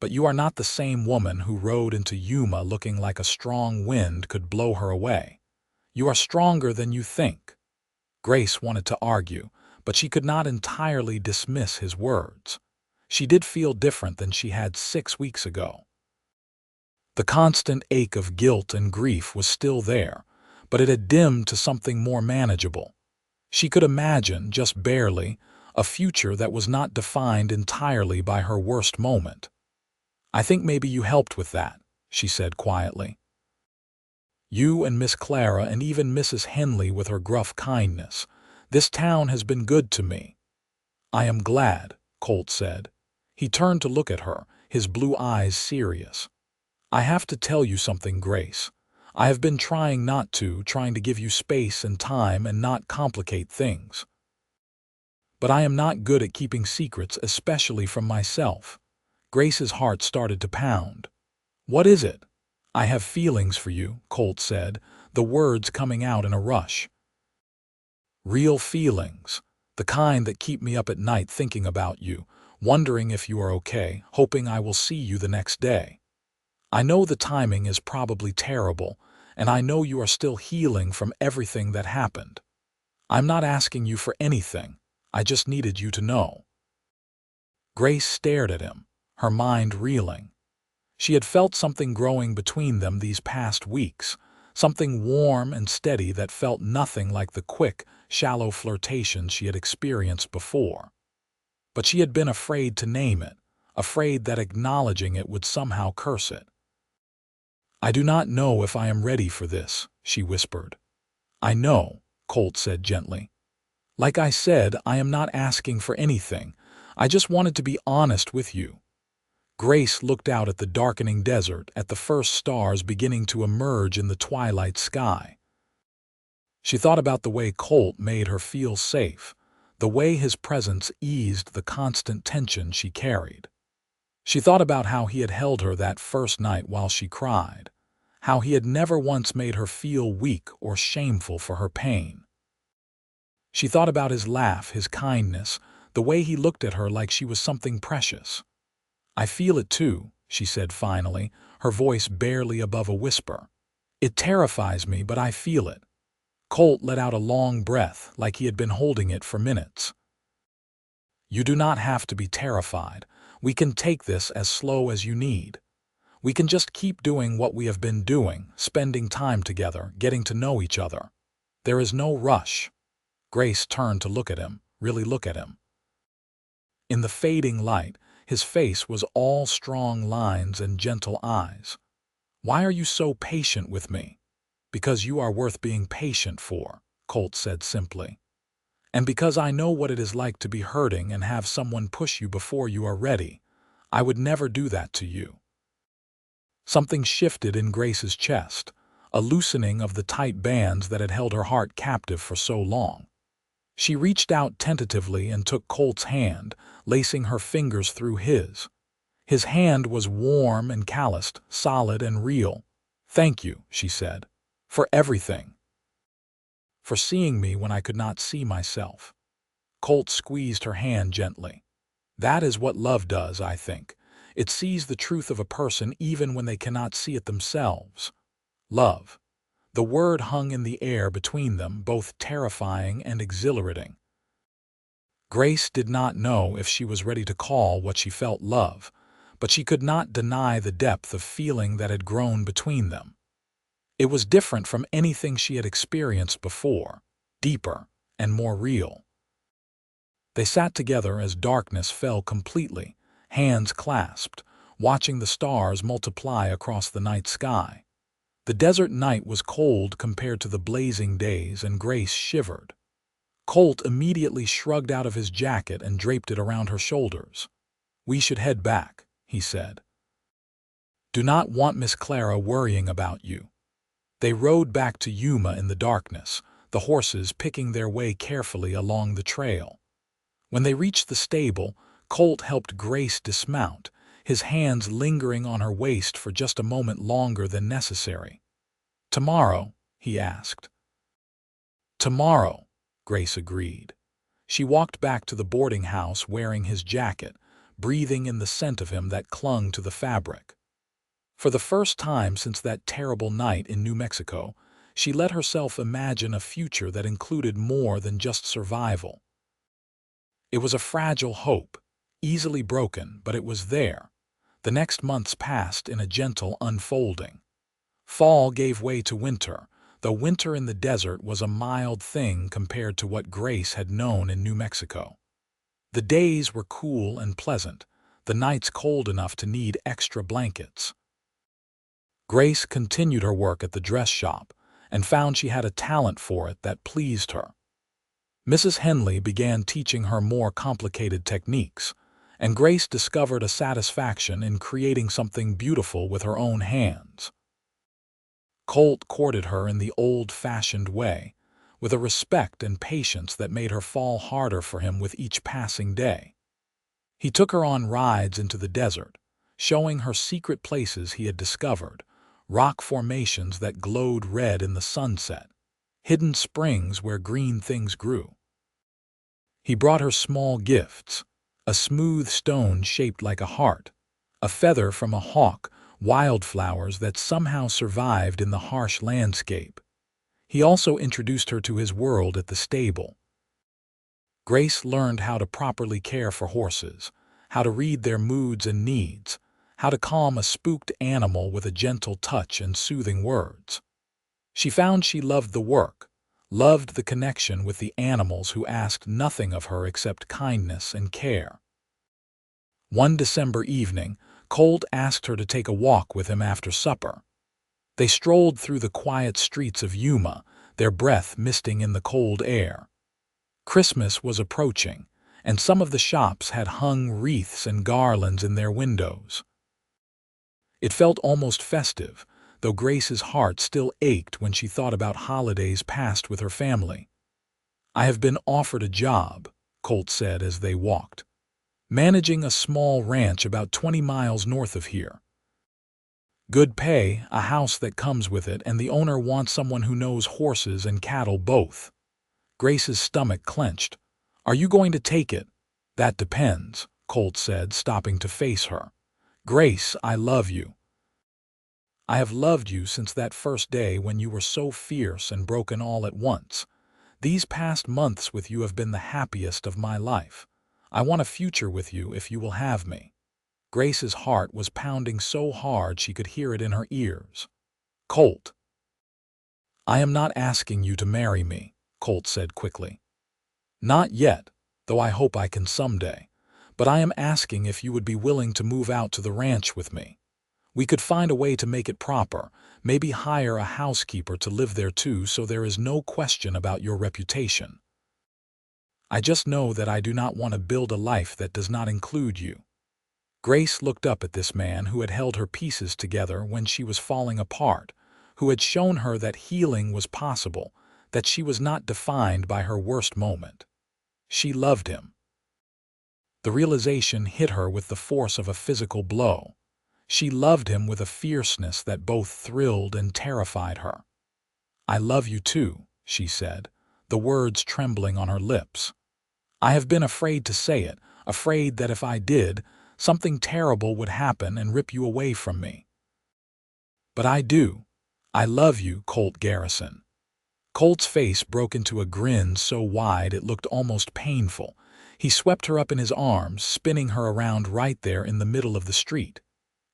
But you are not the same woman who rode into Yuma looking like a strong wind could blow her away. You are stronger than you think." Grace wanted to argue, but she could not entirely dismiss his words. She did feel different than she had 6 weeks ago. The constant ache of guilt and grief was still there, but it had dimmed to something more manageable. She could imagine, just barely, a future that was not defined entirely by her worst moment. "I think maybe you helped with that," she said quietly. "You and Miss Clara and even Mrs. Henley with her gruff kindness. This town has been good to me." "I am glad," Colt said. He turned to look at her, his blue eyes serious. "I have to tell you something, Grace. I have been trying to give you space and time and not complicate things. But I am not good at keeping secrets, especially from myself." Grace's heart started to pound. "What is it?" "I have feelings for you," Colt said, the words coming out in a rush. "Real feelings, the kind that keep me up at night thinking about you, wondering if you are okay, hoping I will see you the next day. I know the timing is probably terrible, and I know you are still healing from everything that happened. I'm not asking you for anything, I just needed you to know." Grace stared at him, her mind reeling. She had felt something growing between them these past weeks, something warm and steady that felt nothing like the quick, shallow flirtations she had experienced before. But she had been afraid to name it, afraid that acknowledging it would somehow curse it. "I do not know if I am ready for this," she whispered. "I know," Colt said gently. "Like I said, I am not asking for anything. I just wanted to be honest with you." Grace looked out at the darkening desert, at the first stars beginning to emerge in the twilight sky. She thought about the way Colt made her feel safe, the way his presence eased the constant tension she carried. She thought about how he had held her that first night while she cried, how he had never once made her feel weak or shameful for her pain. She thought about his laugh, his kindness, the way he looked at her like she was something precious. "I feel it too," she said finally, her voice barely above a whisper. "It terrifies me, but I feel it." Colt let out a long breath, like he had been holding it for minutes. "You do not have to be terrified. We can take this as slow as you need. We can just keep doing what we have been doing, spending time together, getting to know each other. There is no rush." Grace turned to look at him, really look at him. In the fading light, his face was all strong lines and gentle eyes. "Why are you so patient with me?" "Because you are worth being patient for," Colt said simply. "And because I know what it is like to be hurting and have someone push you before you are ready. I would never do that to you." Something shifted in Grace's chest, a loosening of the tight bands that had held her heart captive for so long. She reached out tentatively and took Colt's hand, lacing her fingers through his. His hand was warm and calloused, solid and real. "Thank you," she said, "for everything. For seeing me when I could not see myself." Colt squeezed her hand gently. "That is what love does, I think. It sees the truth of a person even when they cannot see it themselves." Love. The word hung in the air between them, both terrifying and exhilarating. Grace did not know if she was ready to call what she felt love, but she could not deny the depth of feeling that had grown between them. It was different from anything she had experienced before, deeper and more real. They sat together as darkness fell completely, hands clasped, watching the stars multiply across the night sky. The desert night was cold compared to the blazing days, and Grace shivered. Colt immediately shrugged out of his jacket and draped it around her shoulders. "We should head back," he said. "Do not want Miss Clara worrying about you." They rode back to Yuma in the darkness, the horses picking their way carefully along the trail. When they reached the stable, Colt helped Grace dismount, his hands lingering on her waist for just a moment longer than necessary. "Tomorrow?" he asked. "Tomorrow," Grace agreed. She walked back to the boarding house wearing his jacket, breathing in the scent of him that clung to the fabric. For the first time since that terrible night in New Mexico, she let herself imagine a future that included more than just survival. It was a fragile hope, easily broken, but it was there. The next months passed in a gentle unfolding. Fall gave way to winter, though winter in the desert was a mild thing compared to what Grace had known in New Mexico. The days were cool and pleasant, the nights cold enough to need extra blankets. Grace continued her work at the dress shop and found she had a talent for it that pleased her. Mrs. Henley began teaching her more complicated techniques, and Grace discovered a satisfaction in creating something beautiful with her own hands. Colt courted her in the old-fashioned way, with a respect and patience that made her fall harder for him with each passing day. He took her on rides into the desert, showing her secret places he had discovered, rock formations that glowed red in the sunset, hidden springs where green things grew. He brought her small gifts, a smooth stone shaped like a heart, a feather from a hawk, wildflowers that somehow survived in the harsh landscape. He also introduced her to his world at the stable. Grace learned how to properly care for horses, how to read their moods and needs, how to calm a spooked animal with a gentle touch and soothing words. She found she loved the work, loved the connection with the animals who asked nothing of her except kindness and care. One December evening, Colt asked her to take a walk with him after supper. They strolled through the quiet streets of Yuma, their breath misting in the cold air. Christmas was approaching, and some of the shops had hung wreaths and garlands in their windows. It felt almost festive, though Grace's heart still ached when she thought about holidays passed with her family. "I have been offered a job," Colt said as they walked, "managing a small ranch about 20 miles north of here. Good pay, a house that comes with it, and the owner wants someone who knows horses and cattle both." Grace's stomach clenched. "Are you going to take it?" "That depends," Colt said, stopping to face her. "Grace, I love you. I have loved you since that first day when you were so fierce and broken all at once. These past months with you have been the happiest of my life. I want a future with you if you will have me." Grace's heart was pounding so hard she could hear it in her ears. "Colt." "I am not asking you to marry me," Colt said quickly. "Not yet, though I hope I can someday. But I am asking if you would be willing to move out to the ranch with me. We could find a way to make it proper, maybe hire a housekeeper to live there too, so there is no question about your reputation. I just know that I do not want to build a life that does not include you." Grace looked up at this man who had held her pieces together when she was falling apart, who had shown her that healing was possible, that she was not defined by her worst moment. She loved him. The realization hit her with the force of a physical blow. She loved him with a fierceness that both thrilled and terrified her. "I love you too," she said, the words trembling on her lips. "I have been afraid to say it, afraid that if I did, something terrible would happen and rip you away from me. But I do. I love you, Colt Garrison." Colt's face broke into a grin so wide it looked almost painful. He swept her up in his arms, spinning her around right there in the middle of the street.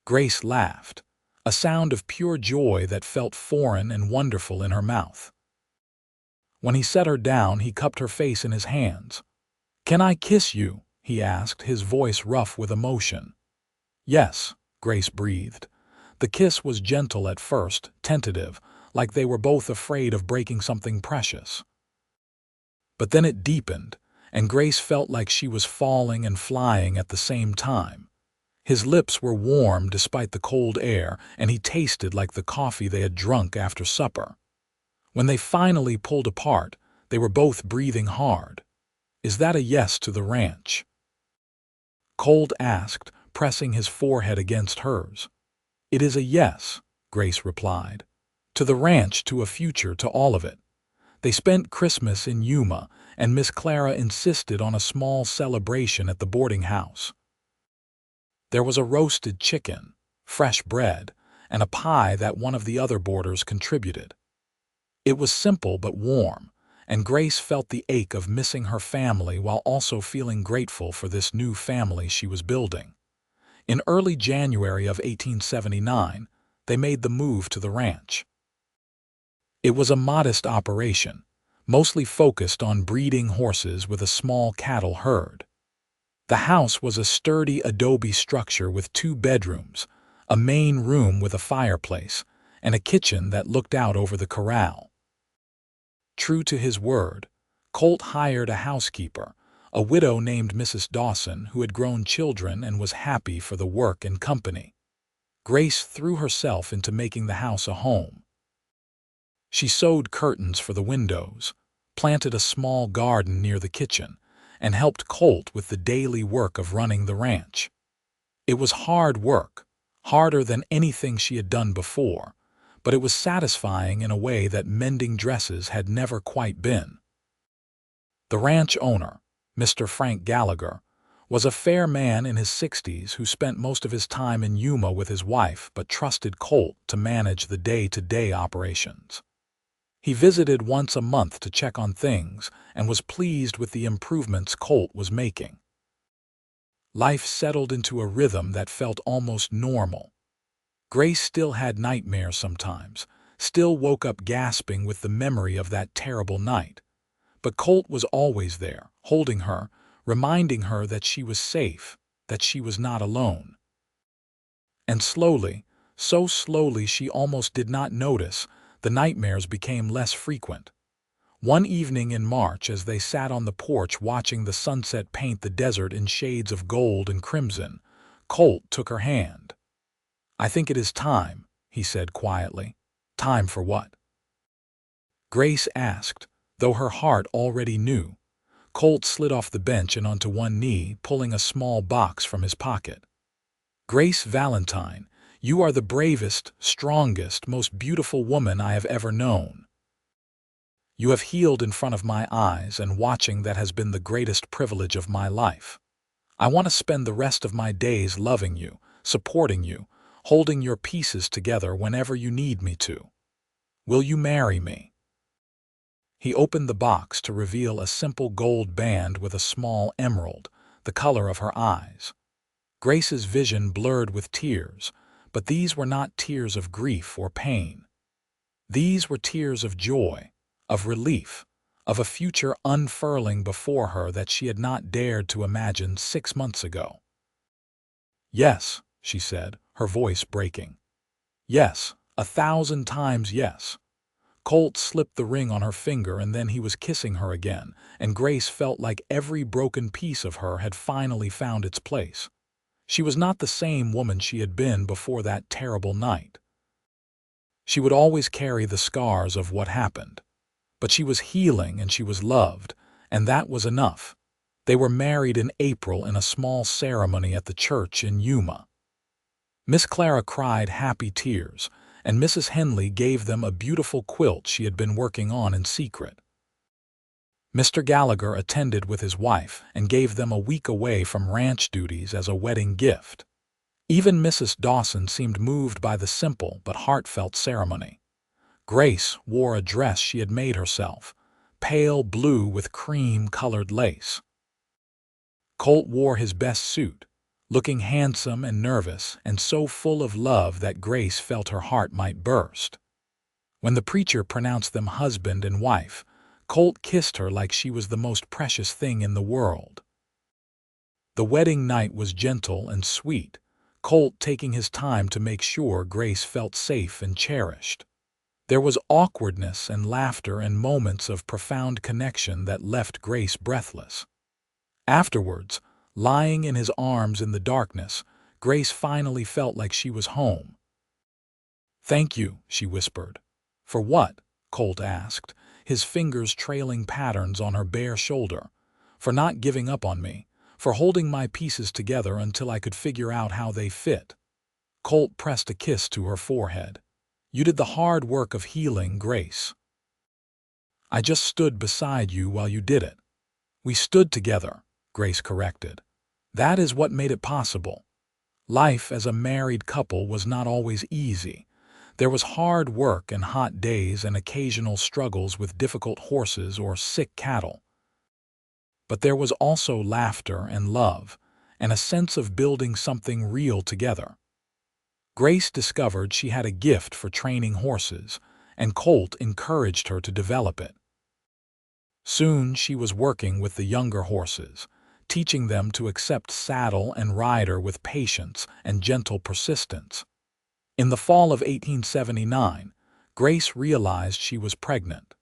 Grace laughed, a sound of pure joy that felt foreign and wonderful in her mouth. When he set her down, he cupped her face in his hands. "Can I kiss you?" he asked, his voice rough with emotion. "Yes," Grace breathed. The kiss was gentle at first, tentative, like they were both afraid of breaking something precious. But then it deepened, and Grace felt like she was falling and flying at the same time. His lips were warm despite the cold air, and he tasted like the coffee they had drunk after supper. When they finally pulled apart, they were both breathing hard. "Is that a yes to the ranch?" Colt asked, pressing his forehead against hers. "It is a yes," Grace replied. "To the ranch, to a future, to all of it." They spent Christmas in Yuma, and Miss Clara insisted on a small celebration at the boarding house. There was a roasted chicken, fresh bread, and a pie that one of the other boarders contributed. It was simple but warm, and Grace felt the ache of missing her family while also feeling grateful for this new family she was building. In early January of 1879, they made the move to the ranch. It was a modest operation, mostly focused on breeding horses with a small cattle herd. The house was a sturdy adobe structure with 2 bedrooms, a main room with a fireplace, and a kitchen that looked out over the corral. True to his word, Colt hired a housekeeper, a widow named Mrs. Dawson, who had grown children and was happy for the work and company. Grace threw herself into making the house a home. She sewed curtains for the windows, planted a small garden near the kitchen, and helped Colt with the daily work of running the ranch. It was hard work, harder than anything she had done before, but it was satisfying in a way that mending dresses had never quite been. The ranch owner, Mr. Frank Gallagher, was a fair man in his 60s who spent most of his time in Yuma with his wife but trusted Colt to manage the day-to-day operations. He visited once a month to check on things and was pleased with the improvements Colt was making. Life settled into a rhythm that felt almost normal. Grace still had nightmares sometimes, still woke up gasping with the memory of that terrible night. But Colt was always there, holding her, reminding her that she was safe, that she was not alone. And slowly, so slowly she almost did not notice, the nightmares became less frequent. One evening in March, as they sat on the porch watching the sunset paint the desert in shades of gold and crimson, Colt took her hand. "I think it is time," he said quietly. "Time for what?" Grace asked, though her heart already knew. Colt slid off the bench and onto one knee, pulling a small box from his pocket. "Grace Valentine, you are the bravest, strongest, most beautiful woman I have ever known. You have healed in front of my eyes, and watching that has been the greatest privilege of my life. I want to spend the rest of my days loving you, supporting you, holding your pieces together whenever you need me to. Will you marry me?" He opened the box to reveal a simple gold band with a small emerald, the color of her eyes. Grace's vision blurred with tears, but these were not tears of grief or pain. These were tears of joy, of relief, of a future unfurling before her that she had not dared to imagine 6 months ago. "Yes," she said, her voice breaking. Yes, 1,000 times yes. Colt slipped the ring on her finger and then he was kissing her again, and Grace felt like every broken piece of her had finally found its place. She was not the same woman she had been before that terrible night. She would always carry the scars of what happened. But she was healing and she was loved, and that was enough. They were married in April in a small ceremony at the church in Yuma. Miss Clara cried happy tears, and Mrs. Henley gave them a beautiful quilt she had been working on in secret. Mr. Gallagher attended with his wife and gave them a week away from ranch duties as a wedding gift. Even Mrs. Dawson seemed moved by the simple but heartfelt ceremony. Grace wore a dress she had made herself, pale blue with cream-colored lace. Colt wore his best suit, looking handsome and nervous and so full of love that Grace felt her heart might burst. When the preacher pronounced them husband and wife, Colt kissed her like she was the most precious thing in the world. The wedding night was gentle and sweet, Colt taking his time to make sure Grace felt safe and cherished. There was awkwardness and laughter and moments of profound connection that left Grace breathless. Afterwards, lying in his arms in the darkness, Grace finally felt like she was home. "Thank you," she whispered. "For what?" Colt asked, his fingers trailing patterns on her bare shoulder. "For not giving up on me, for holding my pieces together until I could figure out how they fit." Colt pressed a kiss to her forehead. "You did the hard work of healing, Grace. I just stood beside you while you did it." "We stood together," Grace corrected. "That is what made it possible. Life as a married couple was not always easy. There was hard work and hot days and occasional struggles with difficult horses or sick cattle. But there was also laughter and love, and a sense of building something real together." Grace discovered she had a gift for training horses, and Colt encouraged her to develop it. Soon she was working with the younger horses, teaching them to accept saddle and rider with patience and gentle persistence. In the fall of 1879, Grace realized she was pregnant.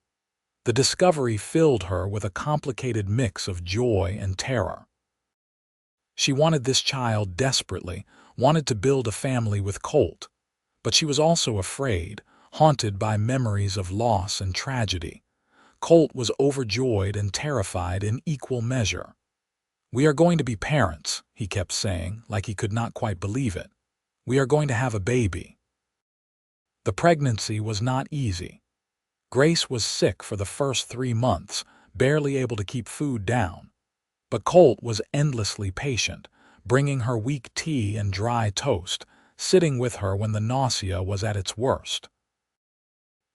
The discovery filled her with a complicated mix of joy and terror. She wanted this child desperately, wanted to build a family with Colt, but she was also afraid, haunted by memories of loss and tragedy. Colt was overjoyed and terrified in equal measure. "We are going to be parents," he kept saying, like he could not quite believe it. "We are going to have a baby." The pregnancy was not easy. Grace was sick for the first 3 months, barely able to keep food down. But Colt was endlessly patient, bringing her weak tea and dry toast, sitting with her when the nausea was at its worst.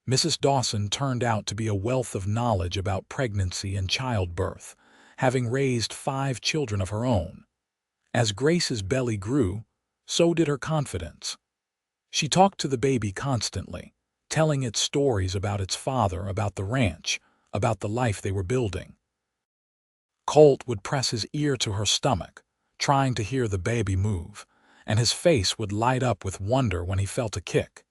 Mrs. Dawson turned out to be a wealth of knowledge about pregnancy and childbirth, having raised 5 children of her own. As Grace's belly grew, so did her confidence. She talked to the baby constantly, telling it stories about its father, about the ranch, about the life they were building. Colt would press his ear to her stomach, trying to hear the baby move, and his face would light up with wonder when he felt a kick.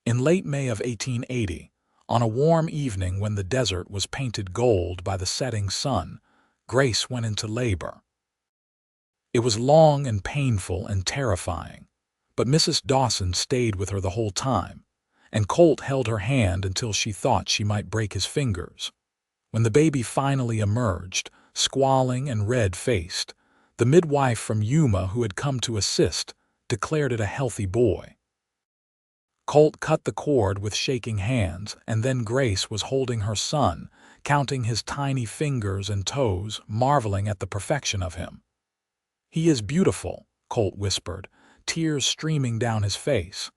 In late May of 1880, on a warm evening when the desert was painted gold by the setting sun, Grace went into labor. It was long and painful and terrifying, but Mrs. Dawson stayed with her the whole time, and Colt held her hand until she thought she might break his fingers. When the baby finally emerged, squalling and red-faced, the midwife from Yuma who had come to assist declared it a healthy boy. Colt cut the cord with shaking hands, and then Grace was holding her son, counting his tiny fingers and toes, marveling at the perfection of him. "He is beautiful," Colt whispered, tears streaming down his face.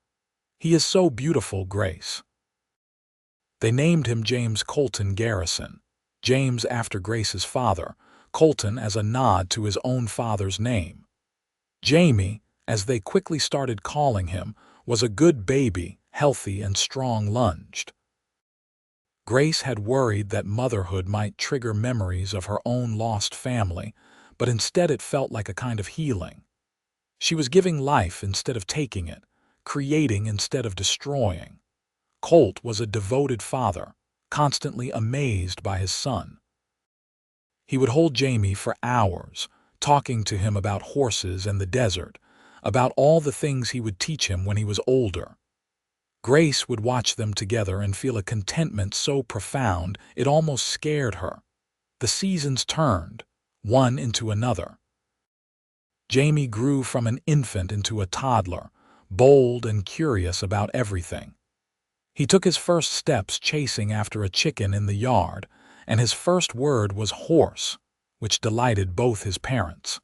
"He is so beautiful, Grace." They named him James Colton Garrison, James after Grace's father, Colton as a nod to his own father's name. Jamie, as they quickly started calling him, was a good baby, healthy and strong-lunged. Grace had worried that motherhood might trigger memories of her own lost family, but instead it felt like a kind of healing. She was giving life instead of taking it, creating instead of destroying. Colt was a devoted father, constantly amazed by his son. He would hold Jamie for hours, talking to him about horses and the desert, about all the things he would teach him when he was older. Grace would watch them together and feel a contentment so profound it almost scared her. The seasons turned, one into another. Jamie grew from an infant into a toddler, bold and curious about everything. He took his first steps chasing after a chicken in the yard, and his first word was horse, which delighted both his parents.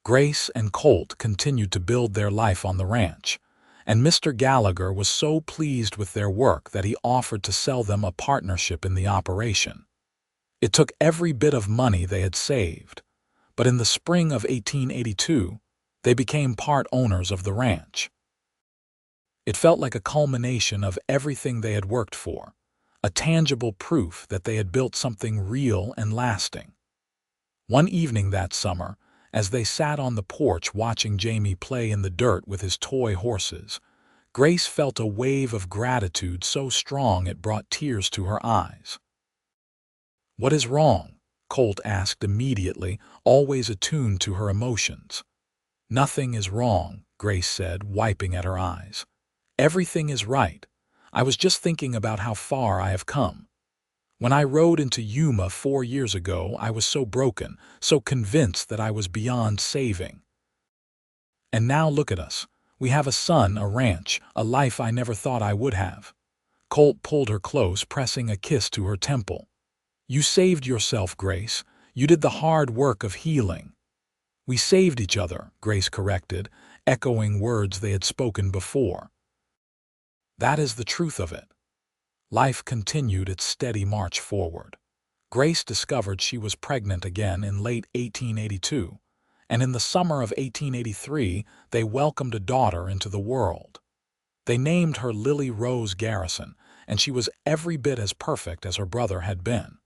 Grace and Colt continued to build their life on the ranch, and Mr. Gallagher was so pleased with their work that he offered to sell them a partnership in the operation. It took every bit of money they had saved, but in the spring of 1882, they became part owners of the ranch. It felt like a culmination of everything they had worked for, a tangible proof that they had built something real and lasting. One evening that summer, as they sat on the porch watching Jamie play in the dirt with his toy horses, Grace felt a wave of gratitude so strong it brought tears to her eyes. "What is wrong?" Colt asked immediately, always attuned to her emotions. "Nothing is wrong," Grace said, wiping at her eyes. "Everything is right. I was just thinking about how far I have come. When I rode into Yuma 4 years ago, I was so broken, so convinced that I was beyond saving. And now look at us. We have a son, a ranch, a life I never thought I would have." Colt pulled her close, pressing a kiss to her temple. "You saved yourself, Grace. You did the hard work of healing." "We saved each other," Grace corrected, echoing words they had spoken before. That is the truth of it. Life continued its steady march forward. Grace discovered she was pregnant again in late 1882, and in the summer of 1883 they welcomed a daughter into the world. They named her Lily Rose Garrison, and she was every bit as perfect as her brother had been.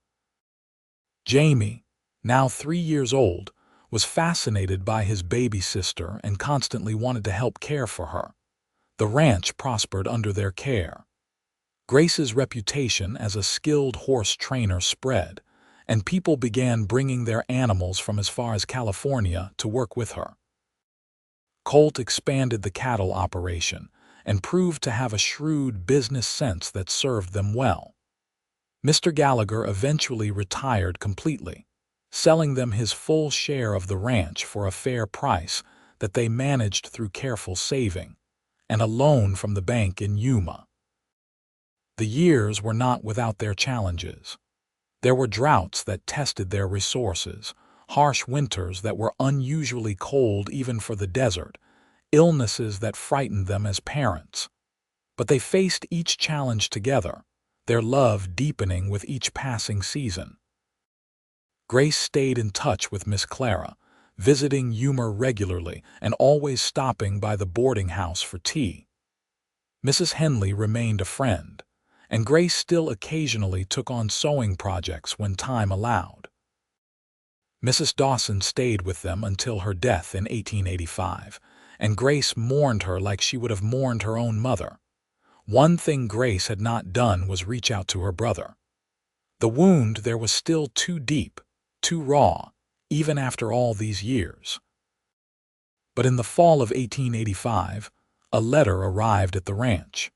Jamie, now 3 years old, was fascinated by his baby sister and constantly wanted to help care for her. The ranch prospered under their care. Grace's reputation as a skilled horse trainer spread, and people began bringing their animals from as far as California to work with her. Colt expanded the cattle operation and proved to have a shrewd business sense that served them well. Mr. Gallagher eventually retired completely, selling them his full share of the ranch for a fair price that they managed through careful saving and a loan from the bank in Yuma. The years were not without their challenges. There were droughts that tested their resources, harsh winters that were unusually cold even for the desert, illnesses that frightened them as parents. But they faced each challenge together, their love deepening with each passing season. Grace stayed in touch with Miss Clara, visiting Yuma regularly and always stopping by the boarding house for tea. Mrs. Henley remained a friend, and Grace still occasionally took on sewing projects when time allowed. Mrs. Dawson stayed with them until her death in 1885, and Grace mourned her like she would have mourned her own mother. One thing Grace had not done was reach out to her brother. The wound there was still too deep, too raw, even after all these years. But in the fall of 1885, a letter arrived at the ranch.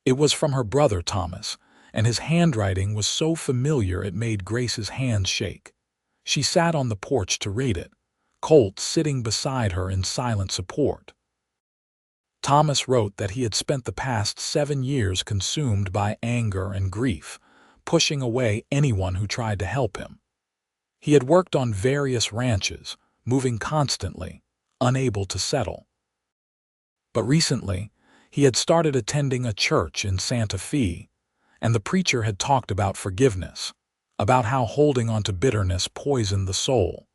It was from her brother Thomas, and his handwriting was so familiar it made Grace's hands shake. She sat on the porch to read it, Colt sitting beside her in silent support. Thomas wrote that he had spent the past 7 years consumed by anger and grief, pushing away anyone who tried to help him. He had worked on various ranches, moving constantly, unable to settle. But recently, he had started attending a church in Santa Fe, and the preacher had talked about forgiveness, about how holding on to bitterness poisoned the soul.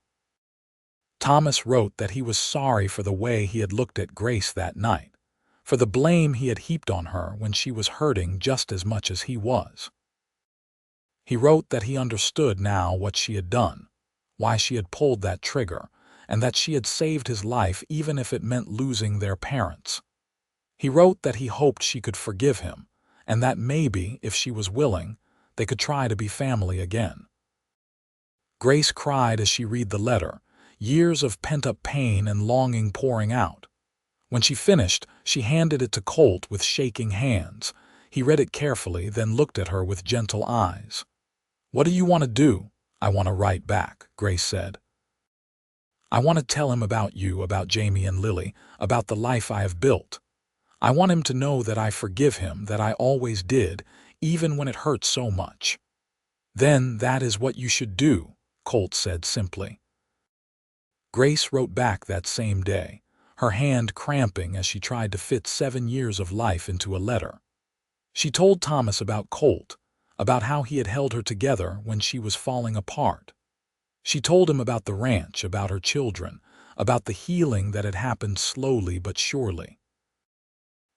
Thomas wrote that he was sorry for the way he had looked at Grace that night, for the blame he had heaped on her when she was hurting just as much as he was. He wrote that he understood now what she had done, why she had pulled that trigger, and that she had saved his life even if it meant losing their parents. He wrote that he hoped she could forgive him, and that maybe, if she was willing, they could try to be family again. Grace cried as she read the letter, years of pent-up pain and longing pouring out. When she finished, she handed it to Colt with shaking hands. He read it carefully, then looked at her with gentle eyes. "What do you want to do?" "I want to write back," Grace said. "I want to tell him about you, about Jamie and Lily, about the life I have built. I want him to know that I forgive him, that I always did, even when it hurts so much." "Then that is what you should do," Colt said simply. Grace wrote back that same day, her hand cramping as she tried to fit 7 years of life into a letter. She told Thomas about Colt, about how he had held her together when she was falling apart. She told him about the ranch, about her children, about the healing that had happened slowly but surely.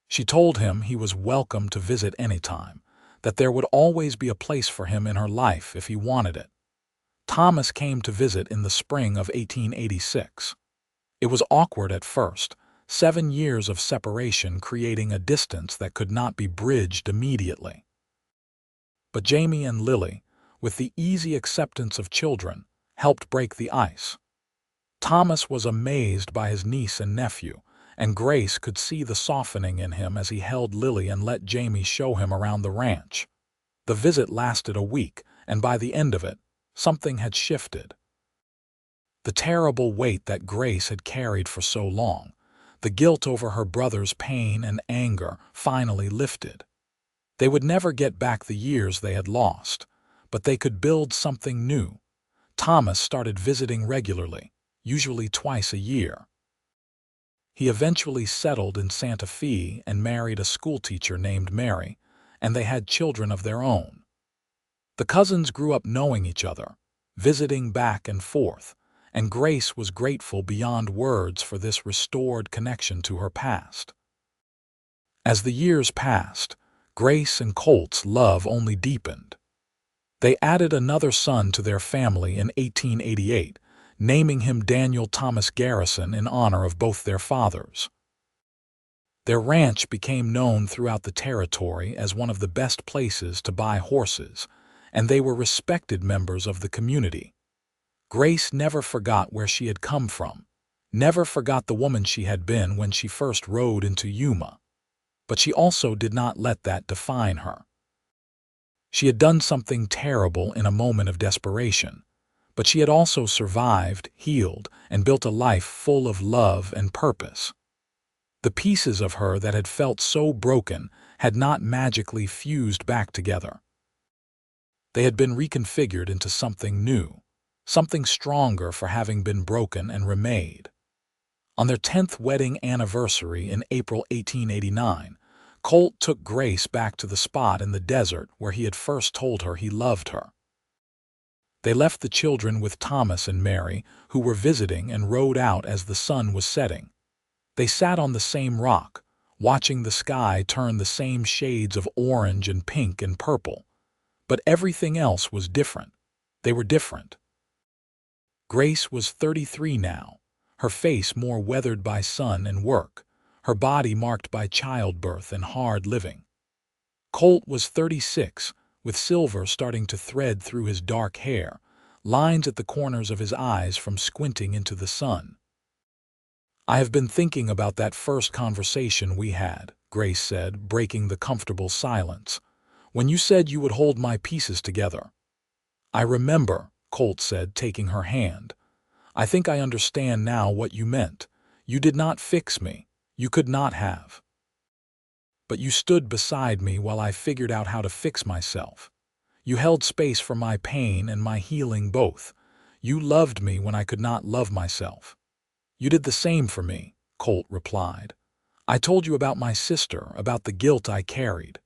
She told him he was welcome to visit anytime, that there would always be a place for him in her life if he wanted it. Thomas came to visit in the spring of 1886. It was awkward at first, 7 years of separation creating a distance that could not be bridged immediately. But Jamie and Lily, with the easy acceptance of children, helped break the ice. Thomas was amazed by his niece and nephew, and Grace could see the softening in him as he held Lily and let Jamie show him around the ranch. The visit lasted a week, and by the end of it, something had shifted. The terrible weight that Grace had carried for so long, the guilt over her brother's pain and anger, finally lifted. They would never get back the years they had lost, but they could build something new. Thomas started visiting regularly, usually twice a year. He eventually settled in Santa Fe and married a schoolteacher named Mary, and they had children of their own. The cousins grew up knowing each other, visiting back and forth, and Grace was grateful beyond words for this restored connection to her past. As the years passed, Grace and Colt's love only deepened. They added another son to their family in 1888, naming him Daniel Thomas Garrison in honor of both their fathers. Their ranch became known throughout the territory as one of the best places to buy horses, and they were respected members of the community. Grace never forgot where she had come from, never forgot the woman she had been when she first rode into Yuma. But she also did not let that define her. She had done something terrible in a moment of desperation, but she had also survived, healed, and built a life full of love and purpose. The pieces of her that had felt so broken had not magically fused back together. They had been reconfigured into something new, something stronger for having been broken and remade. On their 10th wedding anniversary in April 1889, Colt took Grace back to the spot in the desert where he had first told her he loved her. They left the children with Thomas and Mary, who were visiting, and rode out as the sun was setting. They sat on the same rock, watching the sky turn the same shades of orange and pink and purple. But everything else was different. They were different. Grace was 33 now, her face more weathered by sun and work, her body marked by childbirth and hard living. Colt was 36, with silver starting to thread through his dark hair, lines at the corners of his eyes from squinting into the sun. "I have been thinking about that first conversation we had," Grace said, breaking the comfortable silence, "when you said you would hold my pieces together." "I remember," Colt said, taking her hand. "I think I understand now what you meant. You did not fix me. You could not have. But you stood beside me while I figured out how to fix myself. You held space for my pain and my healing both. You loved me when I could not love myself." "You did the same for me," Colt replied. "I told you about my sister, about the guilt I carried.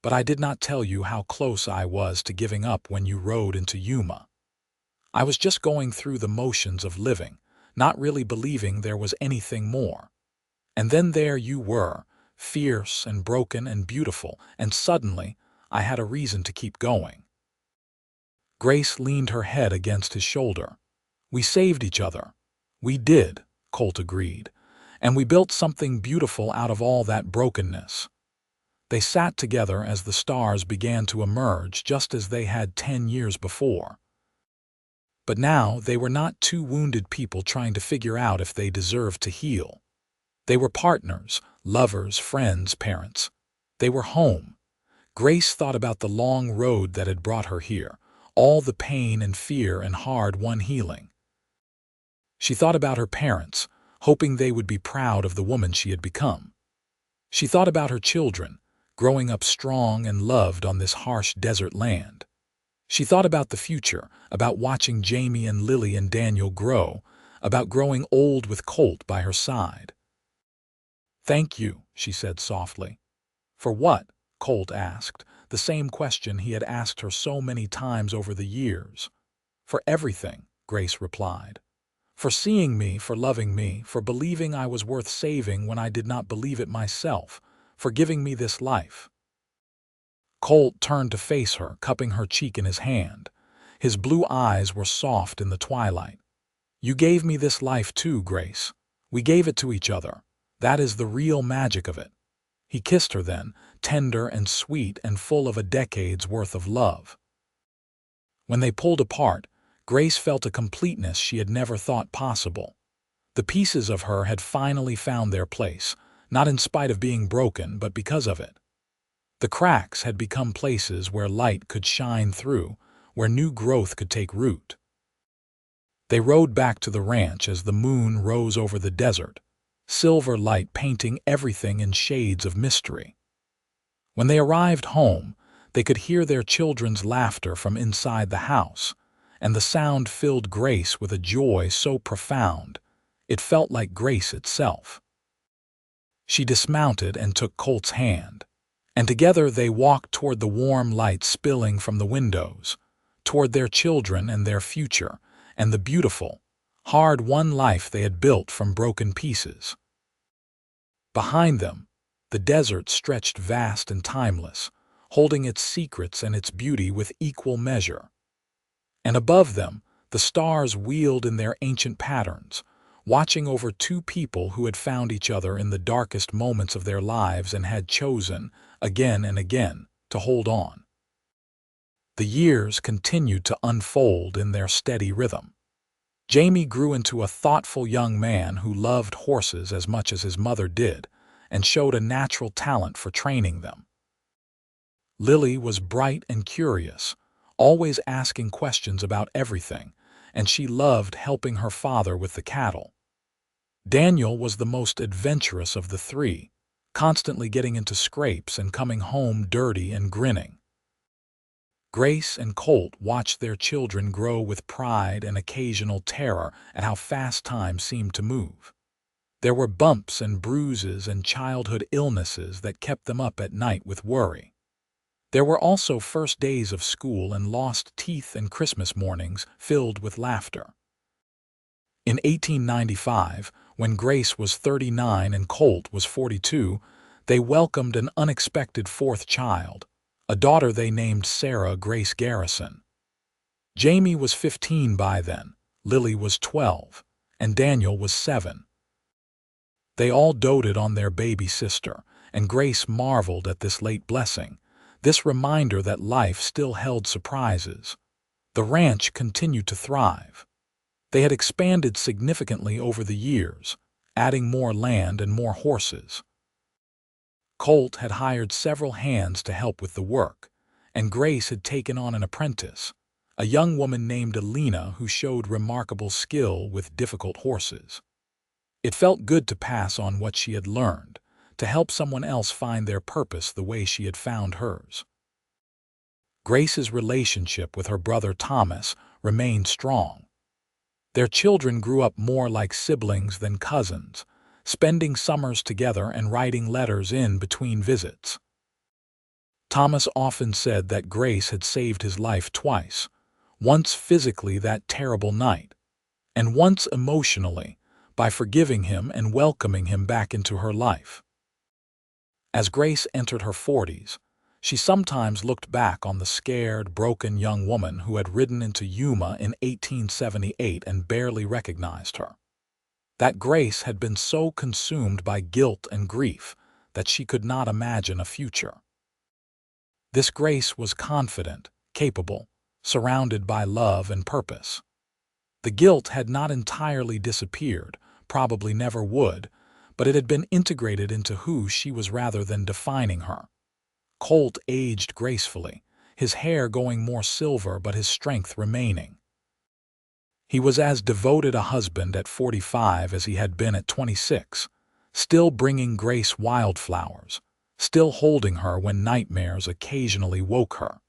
But I did not tell you how close I was to giving up when you rode into Yuma. I was just going through the motions of living, not really believing there was anything more. And then there you were, fierce and broken and beautiful, and suddenly I had a reason to keep going." Grace leaned her head against his shoulder. We saved each other. We did, Colt agreed, and we built something beautiful out of all that brokenness. They sat together as the stars began to emerge just as they had 10 years before. But now they were not two wounded people trying to figure out if they deserved to heal. They were partners, lovers, friends, parents. They were home. Grace thought about the long road that had brought her here, all the pain and fear and hard-won healing. She thought about her parents, hoping they would be proud of the woman she had become. She thought about her children, growing up strong and loved on this harsh desert land. She thought about the future, about watching Jamie and Lily and Daniel grow, about growing old with Colt by her side. "Thank you," she said softly. "For what?" Colt asked, the same question he had asked her so many times over the years. "For everything," Grace replied. "For seeing me, for loving me, for believing I was worth saving when I did not believe it myself, for giving me this life." Colt turned to face her, cupping her cheek in his hand. His blue eyes were soft in the twilight. "You gave me this life too, Grace. We gave it to each other. That is the real magic of it." He kissed her then, tender and sweet and full of a decade's worth of love. When they pulled apart, Grace felt a completeness she had never thought possible. The pieces of her had finally found their place, not in spite of being broken, but because of it. The cracks had become places where light could shine through, where new growth could take root. They rode back to the ranch as the moon rose over the desert, silver light painting everything in shades of mystery. When they arrived home, they could hear their children's laughter from inside the house, and the sound filled Grace with a joy so profound, it felt like Grace itself. She dismounted and took Colt's hand, and together they walked toward the warm light spilling from the windows, toward their children and their future, and the beautiful, hard-won life they had built from broken pieces. Behind them, the desert stretched vast and timeless, holding its secrets and its beauty with equal measure. And above them, the stars wheeled in their ancient patterns, watching over two people who had found each other in the darkest moments of their lives and had chosen, again and again, to hold on. The years continued to unfold in their steady rhythm. Jamie grew into a thoughtful young man who loved horses as much as his mother did, and showed a natural talent for training them. Lily was bright and curious, always asking questions about everything, and she loved helping her father with the cattle. Daniel was the most adventurous of the three, constantly getting into scrapes and coming home dirty and grinning. Grace and Colt watched their children grow with pride and occasional terror at how fast time seemed to move. There were bumps and bruises and childhood illnesses that kept them up at night with worry. There were also first days of school and lost teeth and Christmas mornings filled with laughter. In 1895, when Grace was 39 and Colt was 42, they welcomed an unexpected fourth child, a daughter they named Sarah Grace Garrison. Jamie was 15 by then, Lily was 12, and Daniel was 7. They all doted on their baby sister, and Grace marveled at this late blessing, this reminder that life still held surprises. The ranch continued to thrive. They had expanded significantly over the years, adding more land and more horses. Colt had hired several hands to help with the work, and Grace had taken on an apprentice, a young woman named Alina who showed remarkable skill with difficult horses. It felt good to pass on what she had learned, to help someone else find their purpose the way she had found hers. Grace's relationship with her brother Thomas remained strong. Their children grew up more like siblings than cousins, spending summers together and writing letters in between visits. Thomas often said that Grace had saved his life twice, once physically that terrible night, and once emotionally, by forgiving him and welcoming him back into her life. As Grace entered her 40s, She sometimes looked back on the scared, broken young woman who had ridden into Yuma in 1878 and barely recognized her. That Grace had been so consumed by guilt and grief that she could not imagine a future. This Grace was confident, capable, surrounded by love and purpose. The guilt had not entirely disappeared, probably never would, but it had been integrated into who she was rather than defining her. Colt aged gracefully, his hair going more silver but his strength remaining. He was as devoted a husband at 45 as he had been at 26, still bringing Grace wildflowers, still holding her when nightmares occasionally woke her,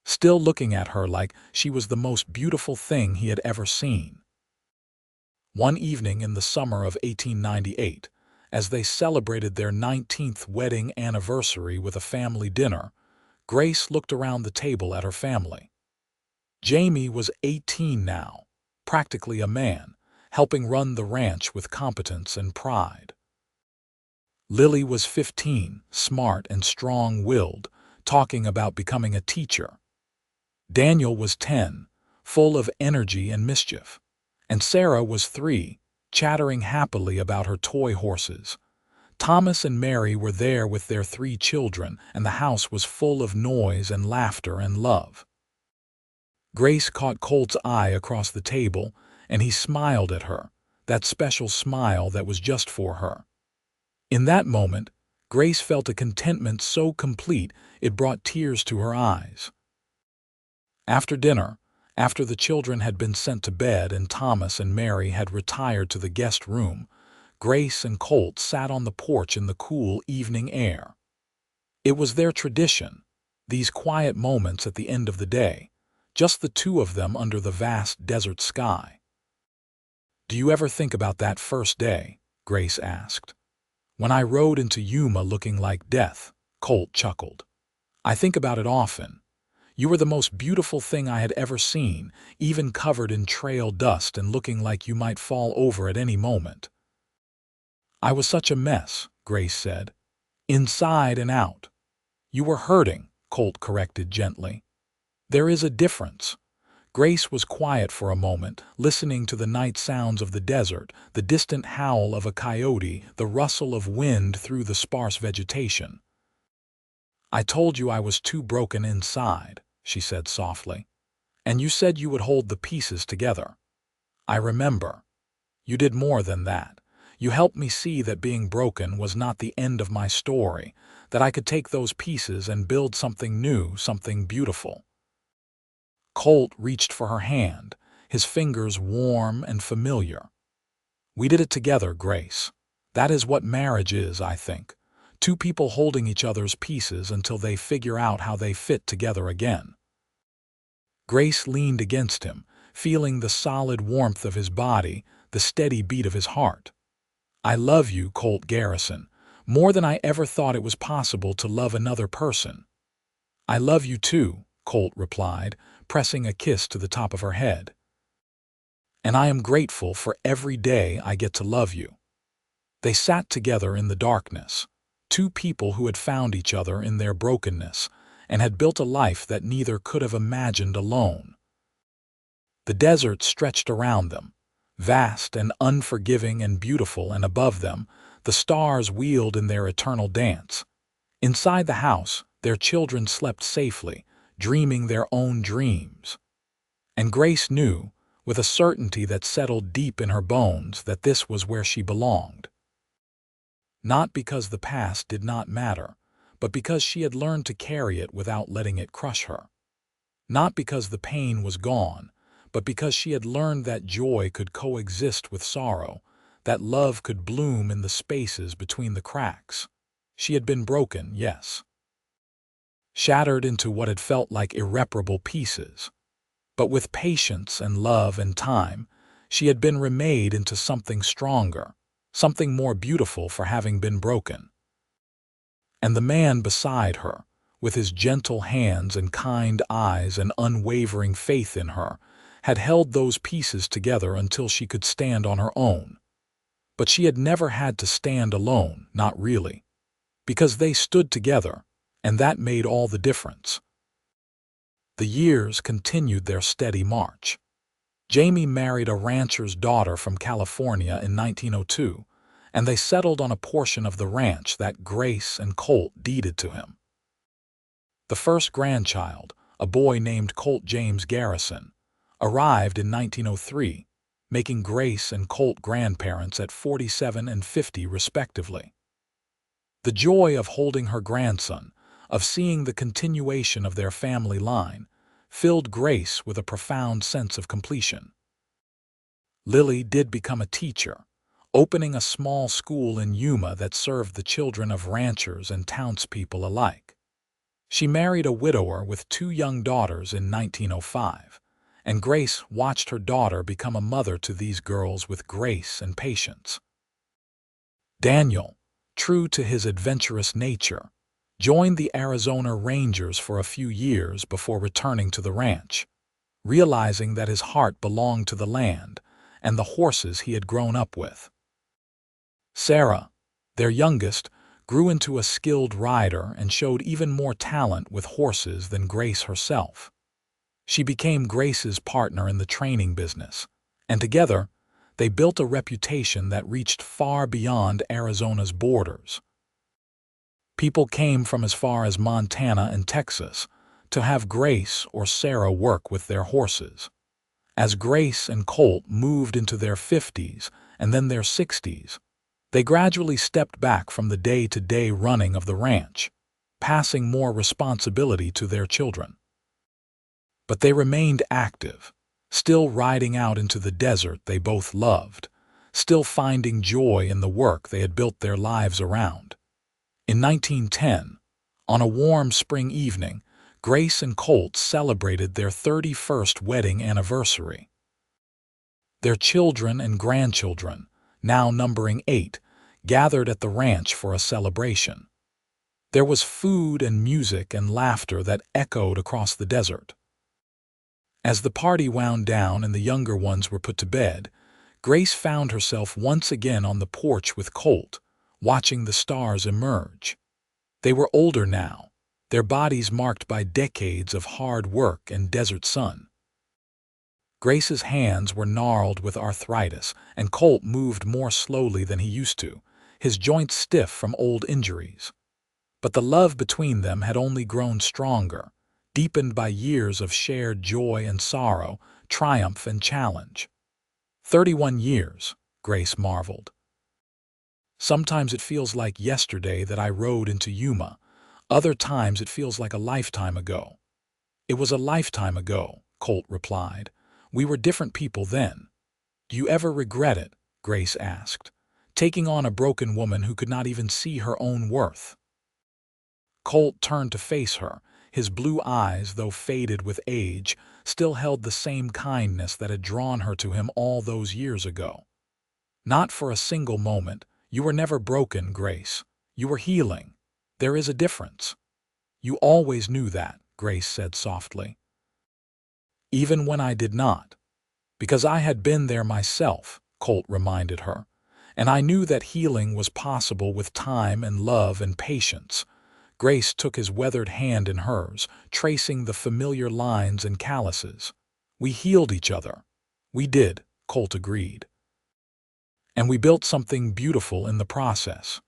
still looking at her like she was the most beautiful thing he had ever seen. One evening in the summer of 1898, as they celebrated their 19th wedding anniversary with a family dinner, Grace looked around the table at her family. Jamie was 18 now, practically a man, helping run the ranch with competence and pride. Lily was 15, smart and strong-willed, talking about becoming a teacher. Daniel was 10, full of energy and mischief. And Sarah was 3, chattering happily about her toy horses. Thomas and Mary were there with their 3 children, and the house was full of noise and laughter and love. Grace caught Colt's eye across the table, and he smiled at her, that special smile that was just for her. In that moment, Grace felt a contentment so complete it brought tears to her eyes. After dinner, after the children had been sent to bed and Thomas and Mary had retired to the guest room, Grace and Colt sat on the porch in the cool evening air. It was their tradition, these quiet moments at the end of the day, just the two of them under the vast desert sky. "Do you ever think about that first day?" Grace asked. "When I rode into Yuma looking like death," Colt chuckled. "I think about it often. You were the most beautiful thing I had ever seen, even covered in trail dust and looking like you might fall over at any moment." "I was such a mess," Grace said. "Inside and out." "You were hurting," Colt corrected gently. "There is a difference." Grace was quiet for a moment, listening to the night sounds of the desert, the distant howl of a coyote, the rustle of wind through the sparse vegetation. "I told you I was too broken inside," she said softly. "And you said you would hold the pieces together. I remember. You did more than that. You helped me see that being broken was not the end of my story, that I could take those pieces and build something new, something beautiful." Colt reached for her hand, his fingers warm and familiar. "We did it together, Grace. That is what marriage is, I think. 2 people holding each other's pieces until they figure out how they fit together again." Grace leaned against him, feeling the solid warmth of his body, the steady beat of his heart. "I love you, Colt Garrison, more than I ever thought it was possible to love another person." "I love you too," Colt replied, pressing a kiss to the top of her head. "And I am grateful for every day I get to love you." They sat together in the darkness, 2 people who had found each other in their brokenness and had built a life that neither could have imagined alone. The desert stretched around them, vast and unforgiving and beautiful, and above them, the stars wheeled in their eternal dance. Inside the house, their children slept safely, dreaming their own dreams. And Grace knew, with a certainty that settled deep in her bones, that this was where she belonged. Not because the past did not matter, but because she had learned to carry it without letting it crush her. Not because the pain was gone, but because she had learned that joy could coexist with sorrow, that love could bloom in the spaces between the cracks. She had been broken, yes, shattered into what had felt like irreparable pieces. But with patience and love and time, she had been remade into something stronger, something more beautiful for having been broken. And the man beside her, with his gentle hands and kind eyes and unwavering faith in her, had held those pieces together until she could stand on her own. But she had never had to stand alone, not really, because they stood together, and that made all the difference. The years continued their steady march. Jamie married a rancher's daughter from California in 1902, and they settled on a portion of the ranch that Grace and Colt deeded to him. The first grandchild, a boy named Colt James Garrison, arrived in 1903, making Grace and Colt grandparents at 47 and 50 respectively. The joy of holding her grandson, of seeing the continuation of their family line, filled Grace with a profound sense of completion. Lily did become a teacher, opening a small school in Yuma that served the children of ranchers and townspeople alike. She married a widower with 2 young daughters in 1905, and Grace watched her daughter become a mother to these girls with grace and patience. Daniel, true to his adventurous nature, joined the Arizona Rangers for a few years before returning to the ranch, realizing that his heart belonged to the land and the horses he had grown up with. Sarah, their youngest, grew into a skilled rider and showed even more talent with horses than Grace herself. She became Grace's partner in the training business, and together, they built a reputation that reached far beyond Arizona's borders. People came from as far as Montana and Texas to have Grace or Sarah work with their horses. As Grace and Colt moved into their 50s and then their 60s, they gradually stepped back from the day-to-day running of the ranch, passing more responsibility to their children. But they remained active, still riding out into the desert they both loved, still finding joy in the work they had built their lives around. In 1910, on a warm spring evening, Grace and Colt celebrated their 31st wedding anniversary. Their children and grandchildren, now numbering 8, gathered at the ranch for a celebration. There was food and music and laughter that echoed across the desert. As the party wound down and the younger ones were put to bed, Grace found herself once again on the porch with Colt, watching the stars emerge. They were older now, their bodies marked by decades of hard work and desert sun. Grace's hands were gnarled with arthritis, and Colt moved more slowly than he used to, his joints stiff from old injuries. But the love between them had only grown stronger, deepened by years of shared joy and sorrow, triumph and challenge. 31 years, Grace marveled. Sometimes it feels like yesterday that I rode into Yuma. Other times it feels like a lifetime ago. It was a lifetime ago, Colt replied. We were different people then. Do you ever regret it? Grace asked, taking on a broken woman who could not even see her own worth. Colt turned to face her. His blue eyes, though faded with age, still held the same kindness that had drawn her to him all those years ago. Not for a single moment. You were never broken, Grace. You were healing. There is a difference. You always knew that, Grace said softly. Even when I did not. Because I had been there myself, Colt reminded her, and I knew that healing was possible with time and love and patience. Grace took his weathered hand in hers, tracing the familiar lines and calluses. We healed each other. We did, Colt agreed. And we built something beautiful in the process.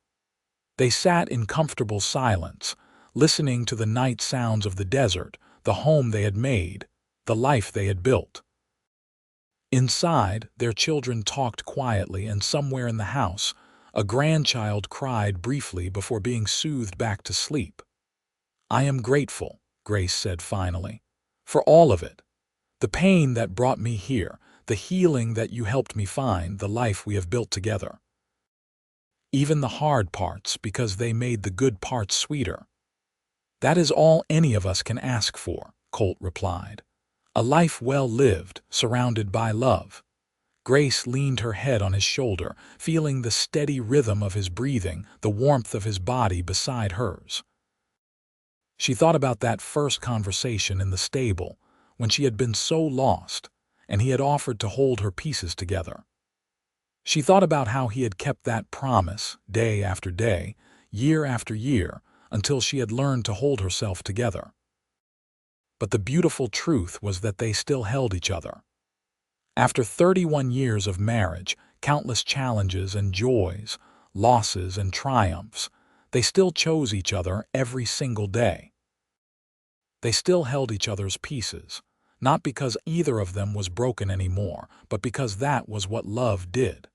They sat in comfortable silence, listening to the night sounds of the desert, the home they had made, the life they had built. Inside, their children talked quietly, and somewhere in the house, a grandchild cried briefly before being soothed back to sleep. I am grateful, Grace said finally, for all of it. The pain that brought me here, the healing that you helped me find, the life we have built together. Even the hard parts, because they made the good parts sweeter. That is all any of us can ask for, Colt replied. A life well lived, surrounded by love. Grace leaned her head on his shoulder, feeling the steady rhythm of his breathing, the warmth of his body beside hers. She thought about that first conversation in the stable, when she had been so lost, and he had offered to hold her pieces together. She thought about how he had kept that promise day after day, year after year, until she had learned to hold herself together. But the beautiful truth was that they still held each other. After 31 years of marriage, countless challenges and joys, losses and triumphs, they still chose each other every single day. They still held each other's pieces, not because either of them was broken anymore, but because that was what love did.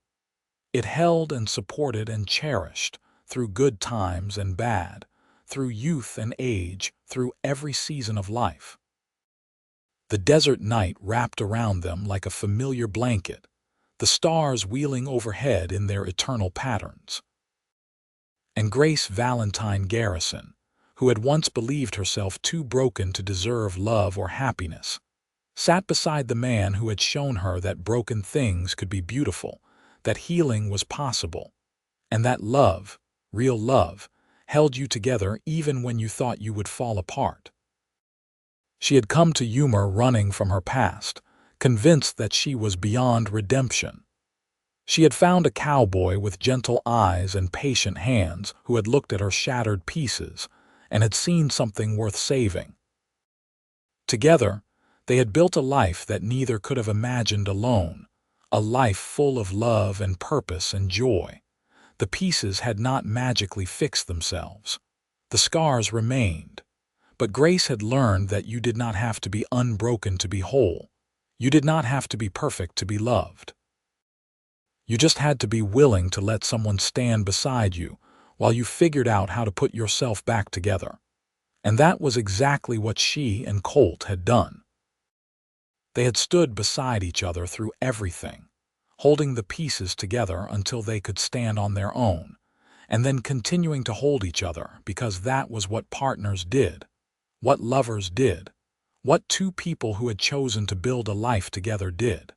It held and supported and cherished, through good times and bad, through youth and age, through every season of life. The desert night wrapped around them like a familiar blanket, the stars wheeling overhead in their eternal patterns. And Grace Valentine Garrison, who had once believed herself too broken to deserve love or happiness, sat beside the man who had shown her that broken things could be beautiful, that healing was possible, and that love, real love, held you together even when you thought you would fall apart. She had come to Yuma running from her past, convinced that she was beyond redemption. She had found a cowboy with gentle eyes and patient hands who had looked at her shattered pieces and had seen something worth saving. Together, they had built a life that neither could have imagined alone, a life full of love and purpose and joy. The pieces had not magically fixed themselves. The scars remained. But Grace had learned that you did not have to be unbroken to be whole. You did not have to be perfect to be loved. You just had to be willing to let someone stand beside you while you figured out how to put yourself back together. And that was exactly what she and Colt had done. They had stood beside each other through everything, holding the pieces together until they could stand on their own, and then continuing to hold each other because that was what partners did. What lovers did, what two people who had chosen to build a life together did.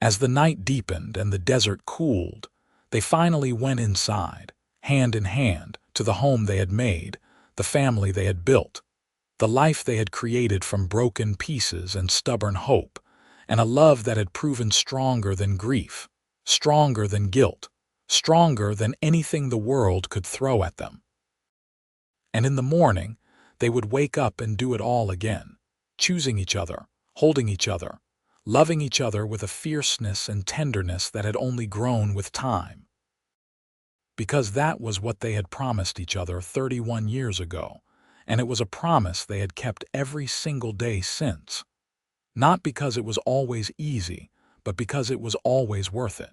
As the night deepened and the desert cooled, they finally went inside, hand in hand, to the home they had made, the family they had built, the life they had created from broken pieces and stubborn hope, and a love that had proven stronger than grief, stronger than guilt, stronger than anything the world could throw at them. And in the morning, they would wake up and do it all again, choosing each other, holding each other, loving each other with a fierceness and tenderness that had only grown with time. Because that was what they had promised each other 31 years ago, and it was a promise they had kept every single day since. Not because it was always easy, but because it was always worth it.